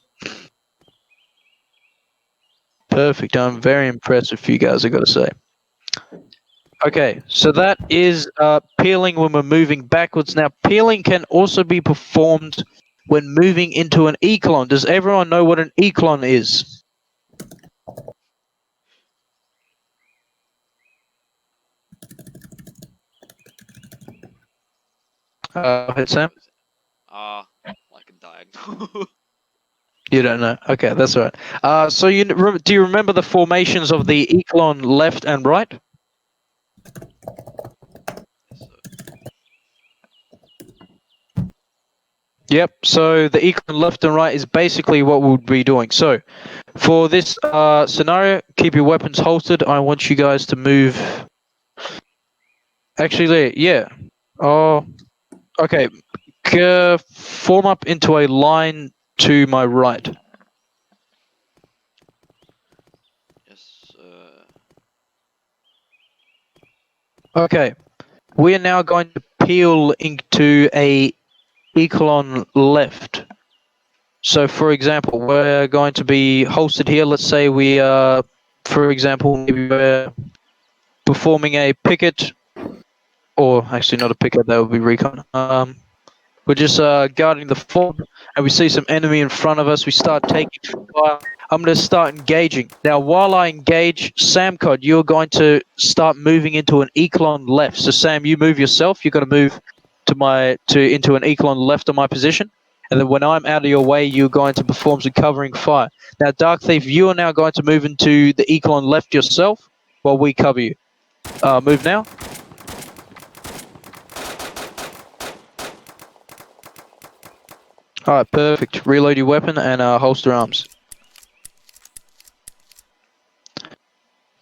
S3: Perfect. I'm very impressed with you guys, I gotta say. Okay, so that is peeling when we're moving backwards. Now, peeling can also be performed when moving into an echelon. Does everyone know what an echelon is? Ahead, Sam?
S2: Like a diagonal.
S3: You don't know. Okay, that's all right. So do you remember the formations of the echelon left and right? Yep. So the echelon left and right is basically what we'll be doing. So for this scenario, keep your weapons holstered. I want you guys to move. Actually, yeah. Oh, okay. Form up into a line to my right.
S2: Yes.
S3: Okay. We are now going to peel into a echelon left. So, for example, we're going to be holstered here. Let's say we are, for example, maybe we're performing a picket, or actually not a picket, that would be recon. We're just guarding the fort, and we see some enemy in front of us. We start taking fire. I'm going to start engaging. Now, while I engage, Samcod, you're going to start moving into an echelon left. So, Sam, you move yourself. You're going to move into an echelon left of my position. And then when I'm out of your way, you're going to perform some covering fire. Now, Dark Thief, you are now going to move into the echelon left yourself while we cover you. Move now. Alright, perfect. Reload your weapon and holster arms.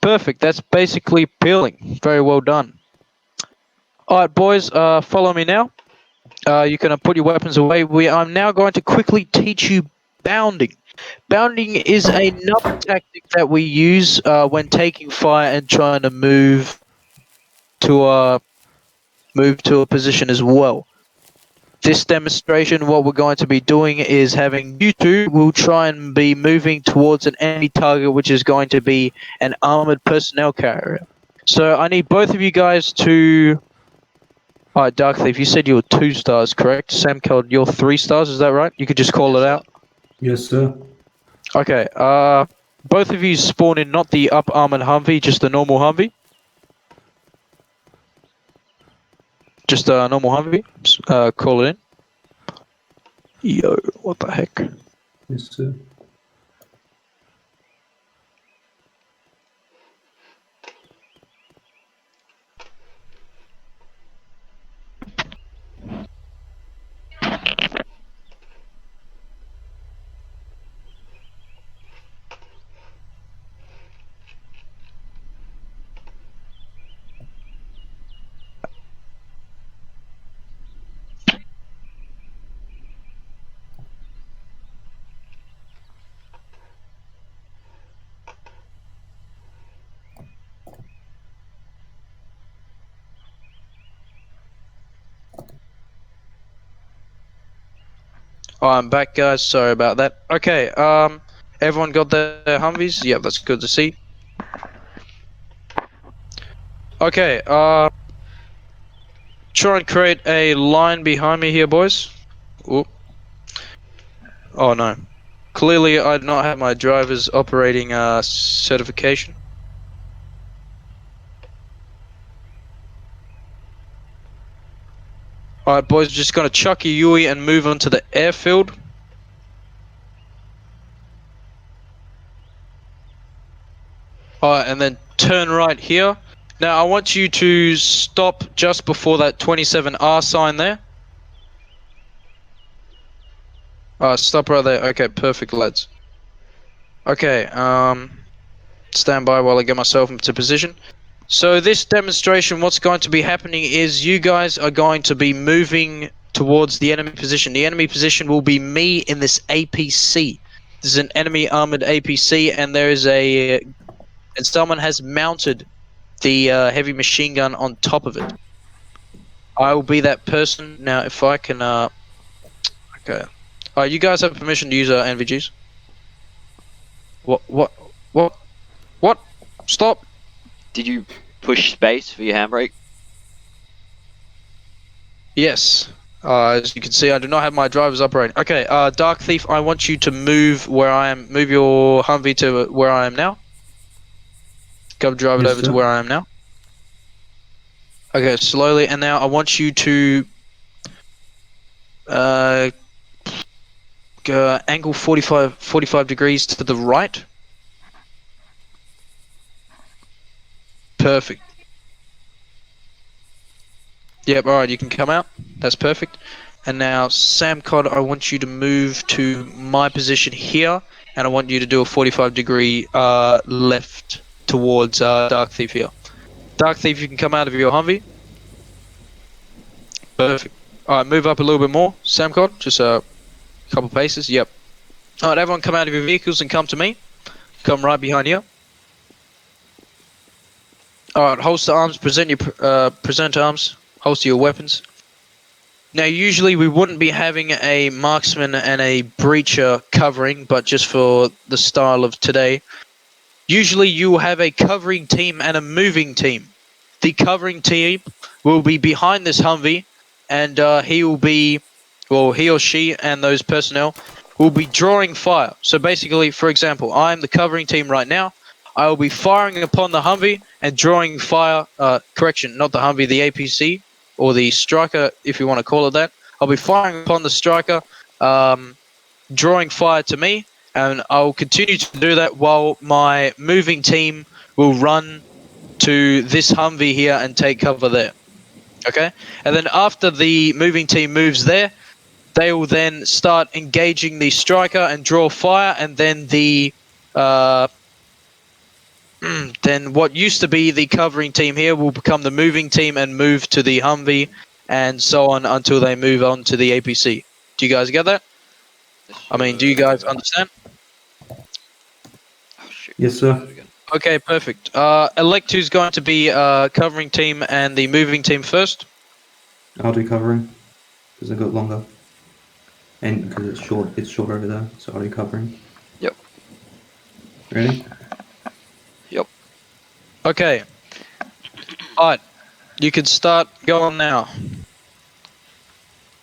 S3: Perfect, that's basically peeling. Very well done. Alright, boys, follow me now. You can put your weapons away. I'm now going to quickly teach you bounding. Bounding is another tactic that we use when taking fire and trying to move to a position as well. This demonstration, what we're going to be doing is having you two will try and be moving towards an enemy target, which is going to be an armored personnel carrier. So I need both of you guys to... Alright, Dark Thief, you said you were 2 stars, correct? Sam Cod, you're 3 stars, is that right? You could just call it out?
S1: Yes, sir.
S3: Okay, both of you spawn in not the up armored Humvee, just the normal Humvee. Just a normal Humvee. Call it in. Yo, what the heck?
S1: Yes, sir.
S3: Oh, I'm back, guys. Sorry about that. Okay, everyone got their Humvees? Yeah, that's good to see. Okay, try and create a line behind me here, boys. Ooh. Oh, no. Clearly, I do not have my driver's operating certification. Alright, boys, just gonna chuck a Yui and move on to the airfield. Alright, and then turn right here. Now, I want you to stop just before that 27R sign there. Stop right there. Okay, perfect, lads. Okay, stand by while I get myself into position. So this demonstration, what's going to be happening is you guys are going to be moving towards the enemy position. The enemy position will be me in this APC. This is an enemy armored APC, and there is and someone has mounted the heavy machine gun on top of it. I will be that person. Now, if I can... Okay. You guys have permission to use NVGs? What? Stop!
S2: Did you push space for your handbrake?
S3: Yes. As you can see, I do not have my drivers operating. Okay, Dark Thief, I want you to move where I am. Move your Humvee to where I am now. Go drive it
S1: Yes,
S3: over to
S1: sir.
S3: where I am now. Okay, slowly, and now I want you to go angle 45 degrees to the right. Perfect. Yep, alright, you can come out. That's perfect. And now, Sam Cod, I want you to move to my position here, and I want you to do a 45 degree left towards Dark Thief here. Dark Thief, you can come out of your Humvee. Perfect. Alright, move up a little bit more. Sam Cod, just a couple paces. Yep. Alright, everyone come out of your vehicles and come to me. Come right behind you. Alright, holster arms, present arms, holster your weapons. Now, usually we wouldn't be having a marksman and a breacher covering, but just for the style of today, usually you will have a covering team and a moving team. The covering team will be behind this Humvee, and he or she and those personnel will be drawing fire. So basically, for example, I am the covering team right now. I will be firing upon the Humvee and drawing fire, correction, not the Humvee, the APC, or the striker, if you want to call it that. I'll be firing upon the striker, drawing fire to me, and I'll continue to do that while my moving team will run to this Humvee here and take cover there. Okay? And then after the moving team moves there, they will then start engaging the striker and draw fire, and then the then what used to be the covering team here will become the moving team and move to the Humvee, and so on until they move on to the APC. Do you guys get that? I mean, do you guys understand?
S2: Oh, shit.
S1: Yes, sir.
S3: Okay, perfect. Elect who's going to be covering team and the moving team first.
S1: I'll do covering because I got longer, and because it's short over there, so I'll do covering.
S2: Yep.
S1: Ready?
S2: Yep.
S3: Okay. Alright, you can start going now.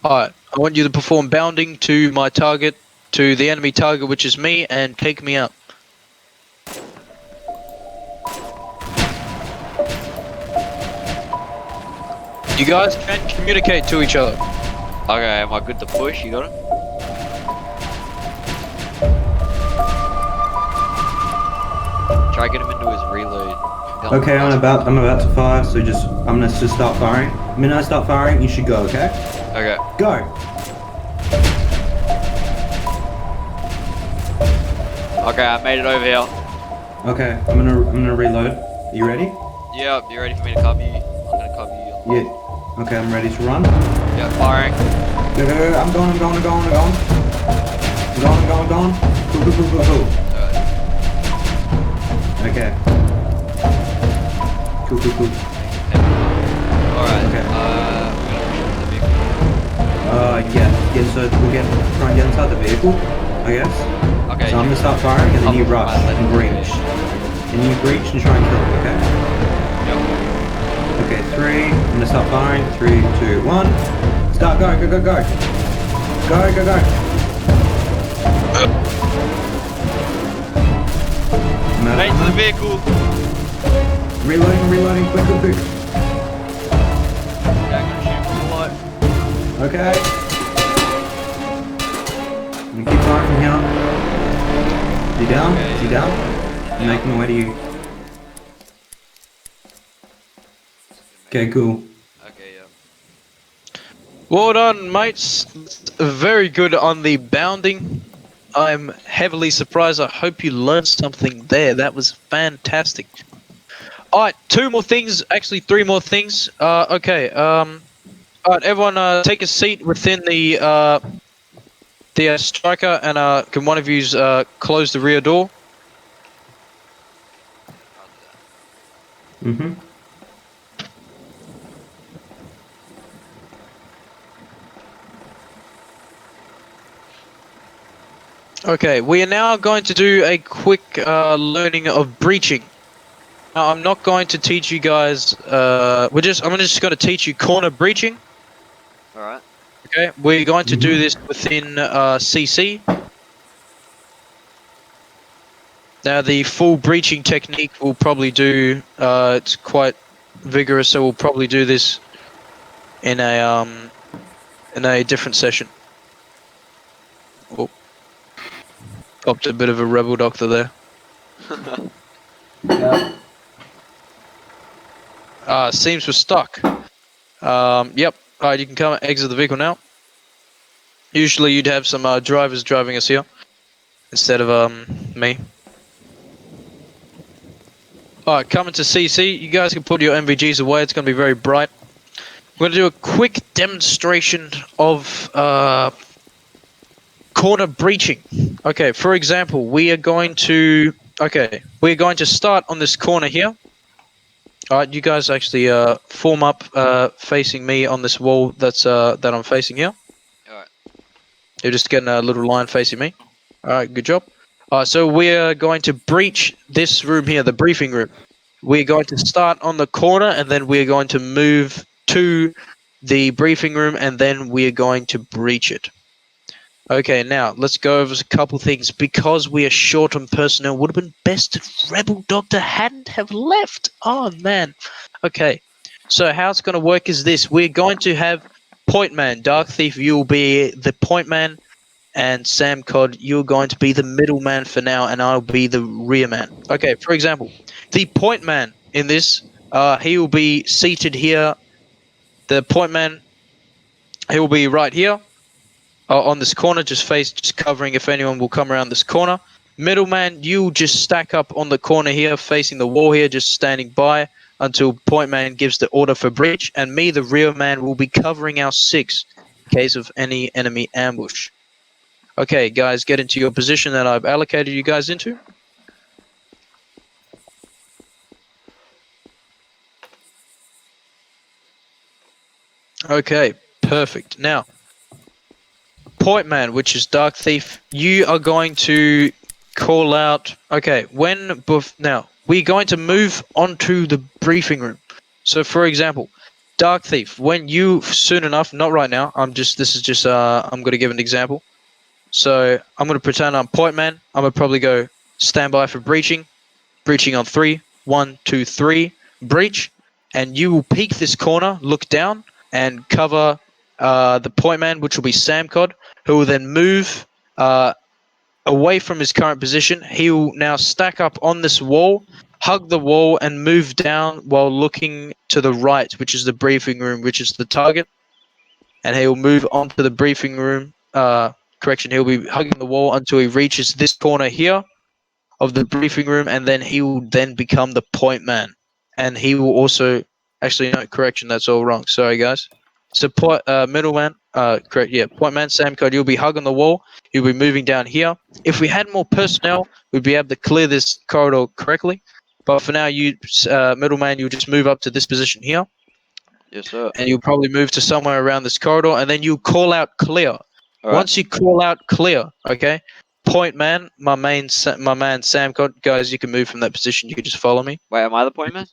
S3: Alright, I want you to perform bounding to my target, to the enemy target, which is me, and take me up. You guys can communicate to each other.
S2: Okay, am I good to push? You got it? Try get him into his reload.
S1: Okay, I'm about to fire, so I'm gonna just start firing. The minute I start firing, you should go, okay?
S2: Okay.
S1: Go!
S2: Okay, I made it over here.
S1: Okay, I'm gonna reload. Are you ready?
S2: Yep, you ready for me to cover you? I'm gonna cover you.
S1: Yeah. Okay, I'm ready to run.
S2: Yeah, firing.
S1: Go. I'm going. Going. Cool. Okay. Cool.
S2: Alright,
S1: Okay.
S2: we're gonna push into the vehicle.
S1: Yeah, so we'll try and get inside the vehicle, I guess.
S2: Okay.
S1: So I'm gonna start firing and then you
S2: Cover
S1: rush
S2: my left
S1: and breach. And you breach and try and kill it, okay?
S2: Yep.
S1: Okay, 3, I'm gonna start firing, 3, 2, 1. Start, go. Go.
S2: Mate, to the vehicle!
S1: Reloading, quick.
S2: Yeah, I'm gonna shoot from the light.
S1: Okay. I'm gonna keep firing from here. Is he down?
S2: Okay,
S1: Is he
S2: yeah.
S1: down? I'm making my way to you. Okay, cool.
S2: Okay, yeah.
S3: Well done, mates. Very good on the bounding. I'm heavily surprised. I hope you learned something there. That was fantastic. Alright, 2 more things. Actually, 3 more things. Okay. Alright, everyone take a seat within the striker, and can one of you close the rear door?
S1: Mm-hmm.
S3: Okay, we are now going to do a quick learning of breaching. Now, I'm not going to teach you guys. I'm just going to teach you corner breaching.
S2: All right.
S3: Okay, we're going to do this within CC. Now, the full breaching technique we'll probably do. It's quite vigorous, so we'll probably do this in a different session. Oh, popped a bit of a rebel doctor there. Seams were stuck. Yep. Alright, you can come and exit the vehicle now. Usually you'd have some drivers driving us here instead of me. Alright, coming to CC. You guys can put your MVGs away. It's going to be very bright. We're going to do a quick demonstration of corner breaching. Okay, for example, we're going to start on this corner here. Alright, you guys actually form up facing me on this wall that I'm facing here.
S2: Alright.
S3: You're just getting a little line facing me. Alright, good job. So we're going to breach this room here, the briefing room. We're going to start on the corner and then we're going to move to the briefing room and then we're going to breach it. Okay, now let's go over a couple things. Because we are short on personnel, would have been best if Rebel Doctor hadn't have left. Oh man. Okay, so how it's going to work is this: we're going to have Point Man, Dark Thief. You'll be the Point Man, and Sam Cod, you're going to be the middleman for now, and I'll be the rear man. Okay, for example, the Point Man in this, he will be seated here. The Point Man, he will be right here. On this corner, just covering if anyone will come around this corner. Middleman, you just stack up on the corner here, facing the wall here, just standing by until Point Man gives the order for breach. And me, the rear man, will be covering our 6 in case of any enemy ambush. Okay, guys, get into your position that I've allocated you guys into. Okay, perfect. Now, Point Man, which is Dark Thief, you are going to call out. Okay, now we're going to move onto the briefing room. So, for example, Dark Thief, when you soon enough, not right now. I'm going to give an example. So I'm going to pretend I'm Point Man. I'm going to probably go stand by for breaching. Breaching on 3, 1, 2, 3, breach, and you will peek this corner, look down, and cover the Point Man, which will be Sam Cod, who will then move away from his current position. He will now stack up on this wall, hug the wall, and move down while looking to the right, which is the briefing room, which is the target. And he will move onto the briefing room. He'll be hugging the wall until he reaches this corner here of the briefing room, and then he will then become the Point Man. And he will also, actually, no, correction, that's all wrong. Sorry, guys. So, middleman, correct, yeah, Point Man, Sam Code, you'll be hugging the wall. You'll be moving down here. If we had more personnel, we'd be able to clear this corridor correctly. But for now, you, middleman, you'll just move up to this position here.
S2: Yes, sir.
S3: And you'll probably move to somewhere around this corridor, and then you call out clear.
S2: All right.
S3: Once you call out clear, okay, Point Man, my man Sam Cod, guys, you can move from that position. You can just follow me.
S2: Wait, am I the Point Man?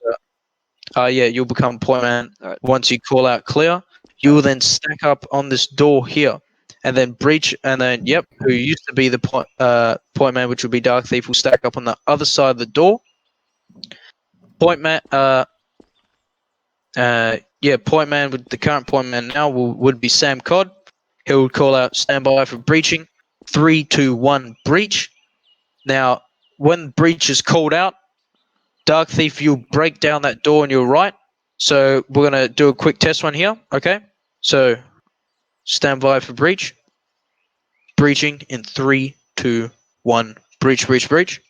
S3: Yeah, you'll become Point Man.
S2: All right.
S3: Once you call out clear, you will then stack up on this door here, and then breach, and then who used to be the Point Man, which would be Dark Thief, will stack up on the other side of the door. Point Man, Point Man, with the current Point Man now would be Sam Cod. He would call out standby for breaching. 3, 2, 1, breach. Now, when breach is called out, Dark Thief, you'll break down that door on your right. So we're gonna do a quick test one here, okay? So standby for breach. Breaching in 3, 2, 1, breach, breach, breach.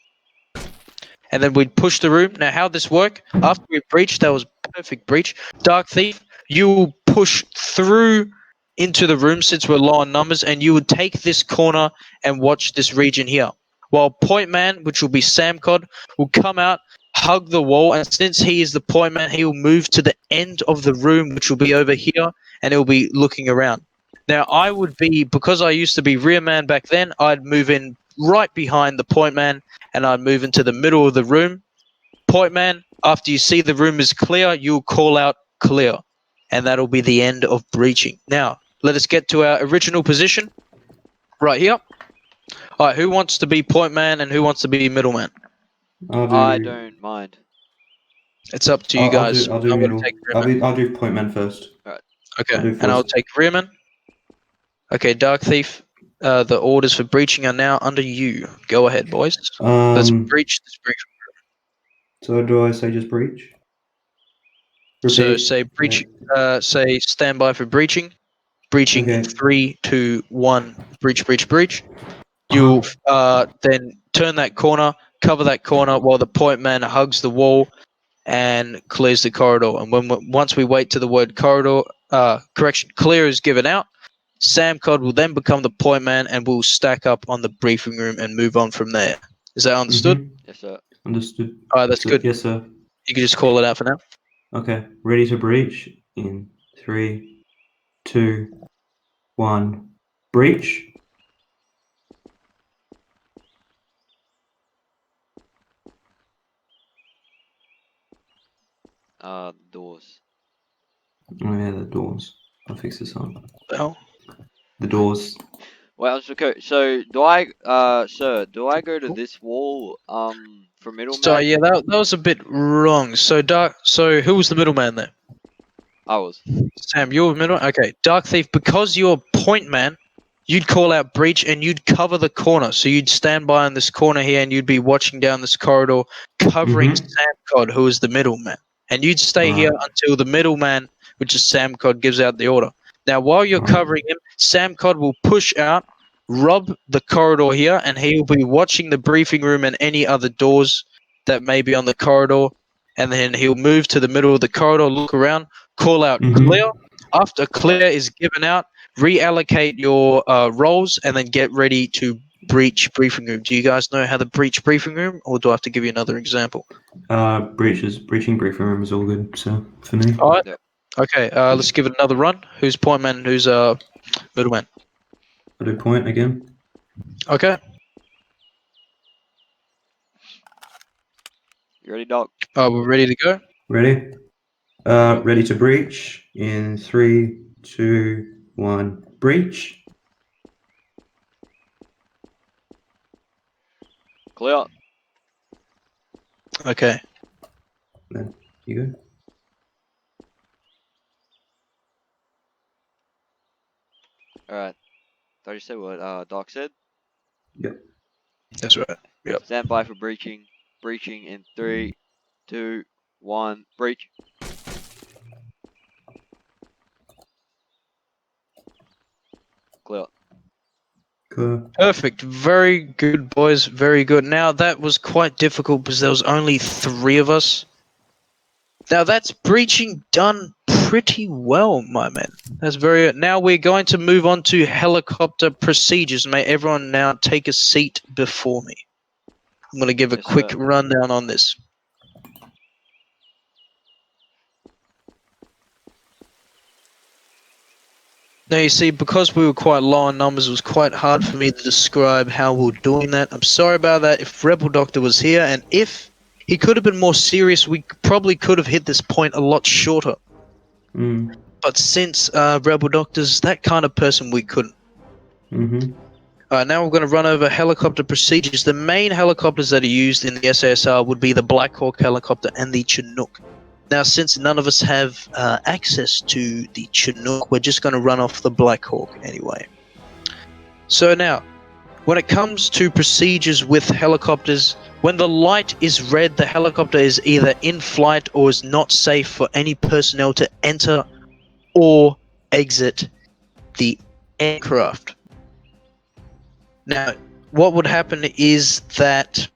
S3: And then we'd push the room. Now, how this work? After we breached, that was perfect breach. Dark Thief, you will push through into the room since we're low on numbers, and you would take this corner and watch this region here. While Point Man, which will be Sam Cod, will come out, hug the wall, and since he is the Point Man, he will move to the end of the room, which will be over here, and he'll be looking around. Now, I would be, because I used to be rear man back then, I'd move in right behind the point man, and I'd move into the middle of the room. Point man, after you see the room is clear, you'll call out clear, and that'll be the end of breaching. Now, let us get to our original position right here. All right, who wants to be point man and who wants to be middleman?
S2: I don't mind.
S3: It's up to you guys.
S1: I'll do
S3: I'm gonna
S1: middle.
S3: take rearman.
S1: I'll do point man first.
S3: Okay,
S1: I'll do
S3: and I'll
S1: first.
S3: take rearman. Okay, Dark Thief. The orders for breaching are now under you. Go ahead, boys. Let's breach this breach.
S1: So do I say just breach?
S3: So
S1: Repeat.
S3: say breach. Say stand by for breaching. Breaching in
S1: Okay.
S3: 3, 2, 1. Breach, breach, breach. You'll then turn that corner, cover that corner while the point man hugs the wall and clears the corridor. And once we wait to the word corridor, clear is given out, Sam Cod will then become the point man and will stack up on the briefing room and move on from there. Is that understood?
S1: Mhm.
S2: Yes, sir.
S1: Understood.
S3: All right, that's good.
S1: Yes, sir.
S3: You can just call it out for now.
S1: Okay. Ready to breach in 3, 2, 1. Breach.
S2: Doors.
S1: Oh yeah, the doors. I'll fix this up.
S3: Well,
S1: The doors.
S2: Well, so sir, do I go to this wall, for middleman?
S3: so yeah, that was a bit wrong. So who was the middleman there?
S2: I was.
S3: Sam, you're middle. Okay, Dark Thief, because you're point man, you'd call out breach and you'd cover the corner. So you'd stand by in this corner here and you'd be watching down this corridor, covering
S1: Mhm.
S3: Sam Cod, who is the middleman. And you'd stay here until the middleman, which is Sam Cod, gives out the order. Now, while you're covering him, Sam Cod will push out, rob the corridor here, and he will be watching the briefing room and any other doors that may be on the corridor. And then he'll move to the middle of the corridor, look around, call out
S1: Mhm.
S3: clear. After clear is given out, reallocate your roles and then get ready to breach briefing room. Do you guys know how to breach briefing room, or do I have to give you another example?
S1: Breaching briefing room is all good. So for me.
S3: All right.
S2: Yep.
S3: Okay. Let's give it another run. Who's point man and who's middleman?
S1: I'll do point again.
S3: Okay.
S2: You ready, Doc?
S3: We're ready to go.
S1: Ready? Ready to breach in 3, 2, 1. Breach.
S2: Clear.
S3: Okay.
S1: Then you go.
S2: All right. Thought you said what Doc said.
S3: That's right. Yep.
S2: Stand by for breaching. Breaching in 3, 2, 1. Breach. Clear.
S1: Cool.
S3: Perfect. Very good, boys. Very good. Now, that was quite difficult because there was only 3 of us. Now, that's breaching done pretty well, my man. That's very... Now, we're going to move on to helicopter procedures. May everyone now take a seat before me. I'm going to give a
S2: Yes,
S3: quick
S2: sir.
S3: rundown on this. Now, you see, because we were quite low on numbers, it was quite hard for me to describe how we were doing that. I'm sorry about that. If Rebel Doctor was here, and if he could have been more serious, we probably could have hit this point a lot shorter.
S1: Mm.
S3: But since Rebel Doctor's that kind of person, we couldn't.
S1: Mhm.
S3: Now we're going to run over helicopter procedures. The main helicopters that are used in the S.A.S.R would be the Black Hawk helicopter and the Chinook. Now, since none of us have access to the Chinook, we're just going to run off the Black Hawk anyway. So now, when it comes to procedures with helicopters, when the light is red, the helicopter is either in flight or is not safe for any personnel to enter or exit the aircraft. Now, what would happen is that,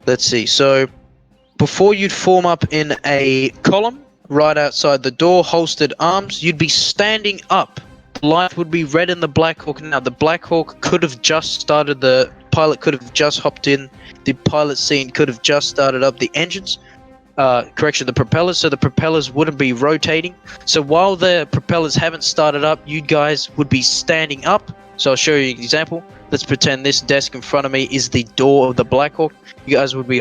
S3: let's see, so before you'd form up in a column right outside the door, holstered arms, you'd be standing up. The light would be red in the Black Hawk. Now, the Black Hawk could have just started, the pilot could have just hopped in, the pilot scene could have just started up the engines. The propellers, so the propellers wouldn't be rotating. So while the propellers haven't started up, you guys would be standing up, So I'll show you an example. Let's pretend this desk in front of me is the door of the Black Hawk. You guys would be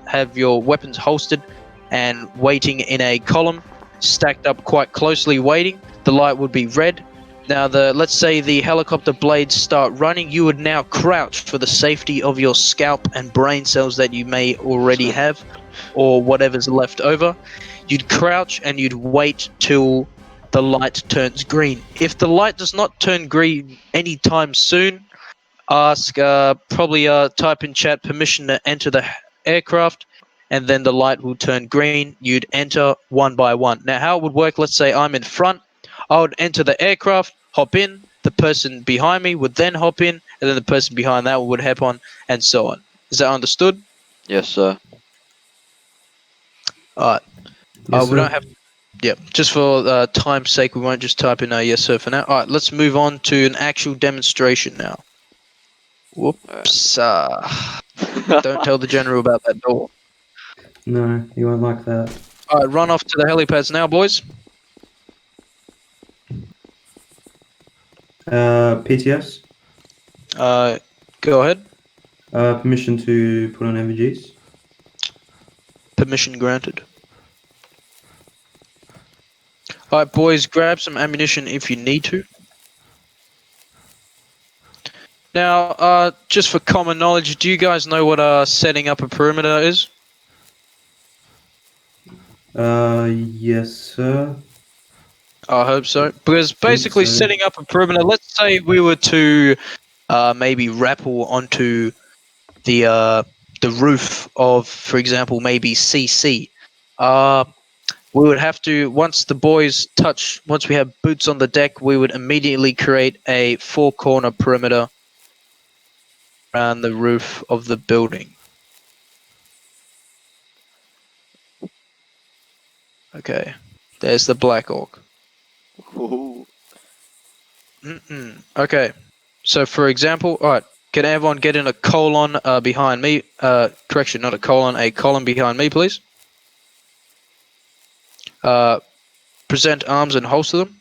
S3: have your weapons holstered and waiting in a column, stacked up quite closely waiting. The light would be red. Now, let's say the helicopter blades start running. You would now crouch for the safety of your scalp and brain cells that you may already have, or whatever's left over. You'd crouch and you'd wait till the light turns green. If the light does not turn green anytime soon, probably type in chat permission to enter the aircraft, and then the light will turn green. You'd enter one by one. Now, how it would work, let's say I'm in front. I would enter the aircraft, hop in, the person behind me would then hop in, and then the person behind that would hop on, and so on. Is that understood?
S5: Yes, sir.
S3: Alright.
S1: Yes,
S3: We don't
S1: sir.
S3: have... Yep, just for time's sake, we won't just type in a yes sir for now. Alright, let's move on to an actual demonstration now. Whoops. Don't tell the general about that door.
S1: No, you won't like that.
S3: Alright, run off to the helipads now, boys.
S1: PTS,
S3: Go ahead.
S1: permission to put on NVGs.
S3: Permission granted. Alright, boys, grab some ammunition if you need to. Now, just for common knowledge, do you guys know what setting up a perimeter is?
S1: Yes, sir.
S3: I hope so. Because basically
S1: so.
S3: setting up a perimeter, let's say we were to maybe rappel onto the roof of, for example, maybe CC. We would have to, once we have boots on the deck, we would immediately create a 4-corner perimeter around the roof of the building. Okay, there's the Black Hawk.
S5: Ooh.
S3: Okay, so for example, alright, can everyone get in a colon behind me? Correction, not a column behind me, please. Present arms and holster them.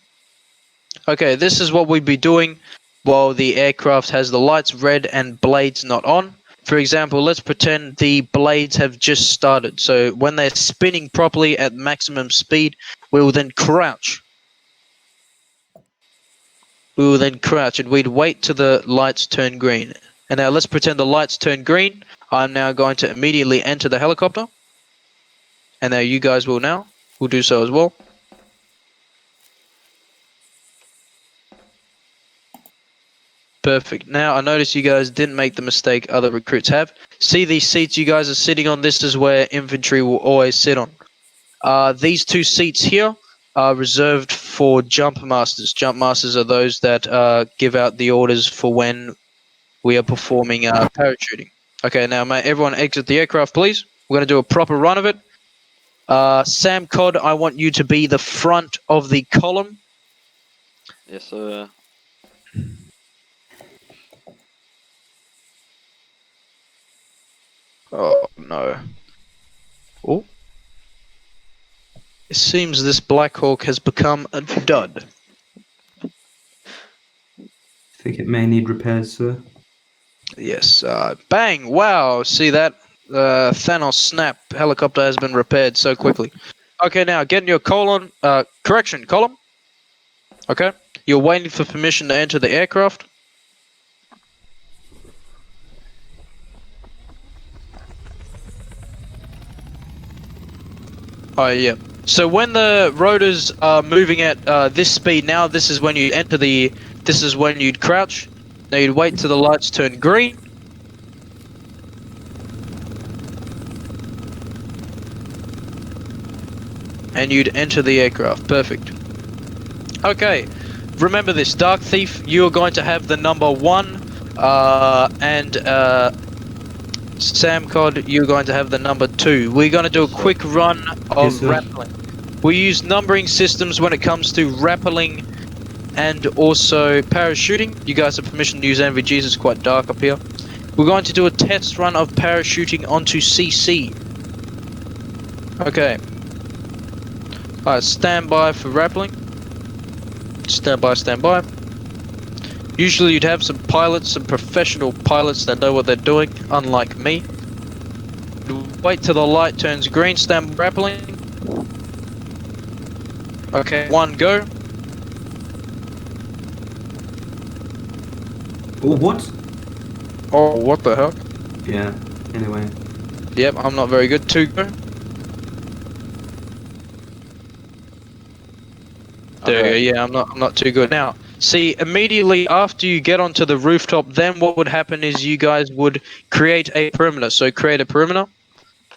S3: Okay, this is what we'd be doing while the aircraft has the lights red and blades not on. For example, let's pretend the blades have just started. So when they're spinning properly at maximum speed, we will then crouch. And we'd wait till the lights turn green. And now let's pretend the lights turn green. I'm now going to immediately enter the helicopter. And now you guys will do so as well. Perfect. Now I notice you guys didn't make the mistake other recruits have. See these seats you guys are sitting on? This is where infantry will always sit on. These 2 seats here are reserved for jump masters. Jump masters are those that give out the orders for when we are performing parachuting. Okay, now may everyone exit the aircraft, please. We're going to do a proper run of it. Sam Cod, I want you to be the front of the column.
S5: Yes, sir.
S3: Oh, no. Oh. It seems this Black Hawk has become a dud.
S1: I think it may need repairs, sir.
S3: Yes, bang! Wow, see that? Thanos snap helicopter has been repaired so quickly. Okay, now get in your column. Column. Okay, you're waiting for permission to enter the aircraft. Oh yeah. So when the rotors are moving at this speed now, this is when you enter the. This is when you'd crouch. Now you'd wait till the lights turn green. And you'd enter the aircraft. Perfect. Okay. Remember this, Dark Thief, you're going to have the number 1. And Sam Cod, you're going to have the number 2. We're going to do a quick run of
S1: Yes, sir.
S3: rappelling. We use numbering systems when it comes to rappelling and also parachuting. You guys have permission to use NVGs, it's quite dark up here. We're going to do a test run of parachuting onto CC. Okay. Alright, stand by for rappelling. Stand by, stand by. Usually you'd have some pilots, some professional pilots that know what they're doing, unlike me. Wait till the light turns green, stand grappling. Okay, 1 go.
S1: Oh, what?
S3: Oh, what the heck?
S1: Yeah. Anyway.
S3: Yep, I'm not very good. 2 go. There
S2: Okay.
S3: you go. Yeah, I'm not too good. Now, see, immediately after you get onto the rooftop, then what would happen is you guys would create a perimeter. So create a perimeter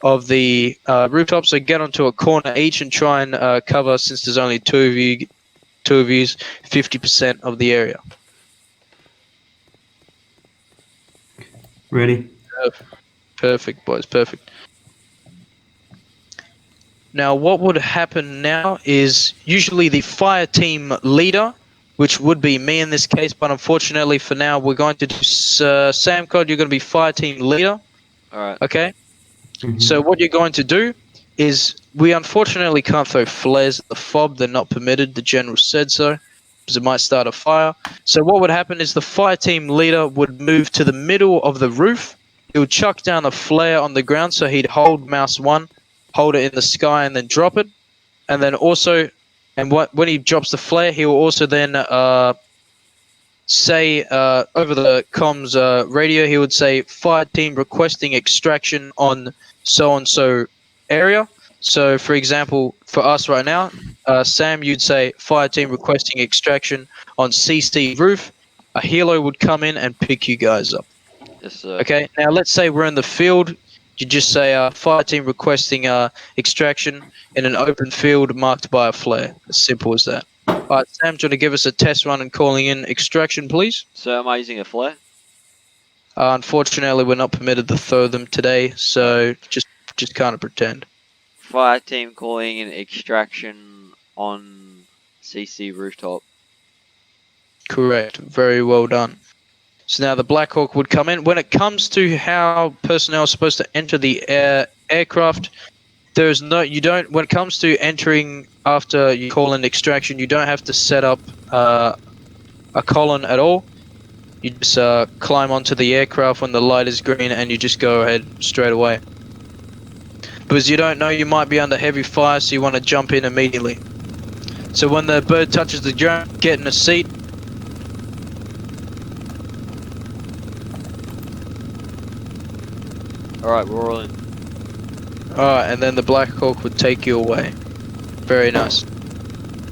S3: of the rooftop. So get onto a corner each and try and cover, since there's only two of you, 50% of the area.
S1: Ready?
S3: Perfect, boys. Perfect. Now, what would happen now is usually the fire team leader, which would be me in this case, but unfortunately for now, we're going to do Sam Cod. You're going to be fire team leader.
S2: Alright.
S3: Okay.
S1: Mhm.
S3: So what you're going to do is, we unfortunately can't throw flares at the fob. They're not permitted. The general said so, because it might start a fire. So what would happen is the fire team leader would move to the middle of the roof. He would chuck down a flare on the ground. So he'd hold mouse 1, hold it in the sky, and then drop it. And then also, when he drops the flare, he will also then say over the comms radio, he would say fire team requesting extraction on so and so area. So, for example, for us right now, Sam, you'd say fire team requesting extraction on CC roof. A helo would come in and pick you guys up.
S5: Yes, sir.
S3: Okay, now let's say we're in the field. You just say fire team requesting extraction in an open field marked by a flare. As simple as that. Alright, Sam, do you want to give us a test run and calling in extraction, please?
S5: So am I using a flare?
S3: Unfortunately, we're not permitted to throw them today, so just kind of pretend.
S5: Fire team calling in extraction on CC rooftop.
S3: Correct. Very well done. So now the Black Hawk would come in. When it comes to how personnel are supposed to enter the aircraft, there's no, you don't, when it comes to entering after you call in extraction, you don't have to set up a column at all. You just climb onto the aircraft when the light is green and you just go ahead straight away. Because you don't know, you might be under heavy fire, so you want to jump in immediately. So when the bird touches the ground, get in a seat.
S5: Alright, we're all in.
S3: Alright, and then the Black Hawk would take you away. Very nice.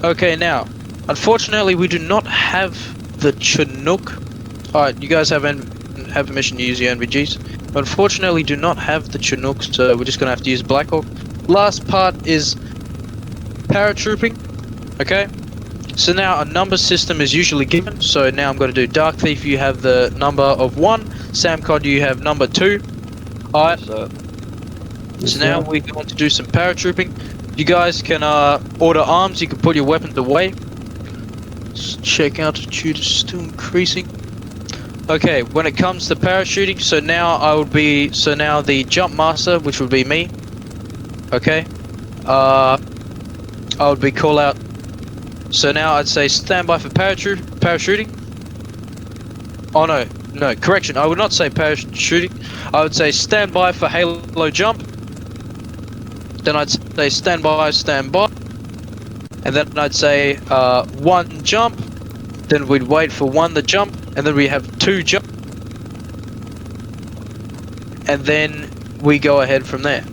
S3: Okay, now, unfortunately we do not have the Chinook. Alright, you guys have permission to use your NVGs. Unfortunately do not have the Chinook, so we're just going to have to use Black Hawk. Last part is paratrooping. Okay? So now a number system is usually given. So now I'm going to do Dark Thief, you have the number of 1. Sam Cod, you have number 2. Alright.
S5: Yes, sir.
S3: So now we're going to do some paratrooping. You guys can order arms, you can put your weapons away. Check altitude is still increasing. Okay, when it comes to parachuting, so now now the jump master, which would be me. Okay. I would be call out. So now I'd say stand by for parachuting. Oh no, correction, I would not say parachuting. I would say stand by for halo jump. Then I'd say stand by. And then I'd say 1 jump. Then we'd wait for 1 to jump. And then we have 2 jump. And then we go ahead from there.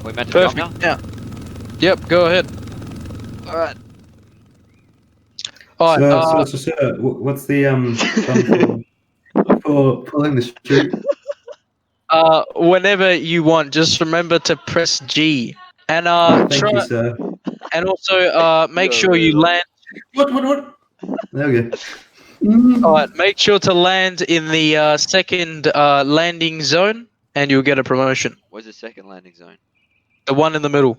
S5: We meant to jump now?
S3: Perfect. Yeah. Yep, go ahead.
S5: Alright.
S3: Alright,
S1: Sir, what's the button for pulling the chute?
S3: whenever you want, just remember to press G. And
S1: Thank you, sir.
S3: and also make sure you land.
S1: What? There we go.
S3: Alright, make sure to land in the second landing zone, and you'll get a promotion.
S5: Where's the second landing zone?
S3: The one in the middle.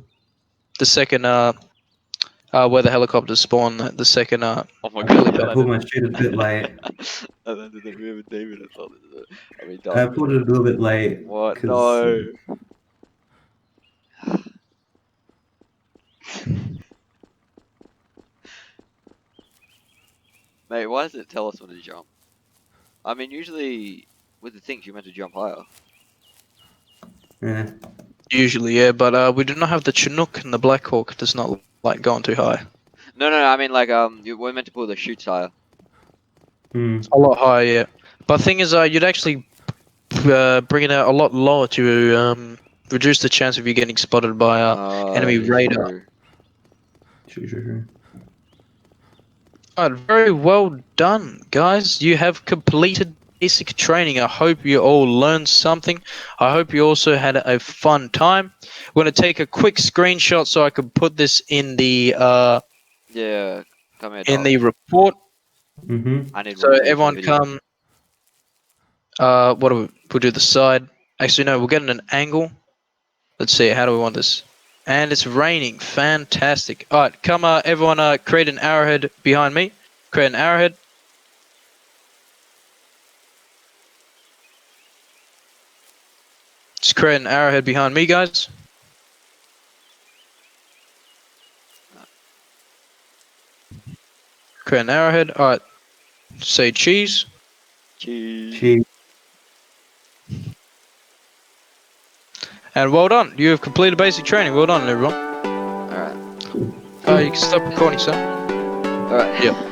S3: The second where the helicopters spawn. The second
S5: Oh my
S1: I
S5: god.
S1: pulled my chute a bit late.
S5: I landed the river David. I thought I mean,
S1: I pulled it a little bit late.
S5: What?
S1: 'Cause,
S5: No. Mate, why does it tell us when to jump? I mean, usually with the things you're meant to jump higher.
S1: Yeah.
S3: Usually, yeah, but we do not have the Chinook, and the Black Hawk does not like going too high.
S5: No, I mean like we're meant to pull the chutes higher.
S1: Hmm.
S3: A lot higher, yeah. But the thing is, you'd actually bring it out a lot lower to reduce the chance of you getting spotted by enemy
S5: That is
S3: radar.
S5: true.
S1: Sure.
S3: Alright, very well done, guys. You have completed basic training. I hope you all learned something. I hope you also had a fun time. We're going to take a quick screenshot so I can put this in the
S5: Yeah, come here, dog.
S3: report.
S1: Mm-hmm.
S5: I need
S3: So
S5: room for
S3: everyone
S5: this video.
S3: come. What do we'll do the side. Actually, no, we'll get in an angle. Let's see. How do we want this? And it's raining. Fantastic. All right, come. Everyone, create an arrowhead behind me. Create an arrowhead. Just create an arrowhead behind me, guys. Create an arrowhead. All right. Say cheese.
S5: Cheese.
S3: And well done. You have completed basic training. Well done, everyone.
S5: Alright.
S3: You can stop recording, sir.
S5: Alright.
S3: Yep.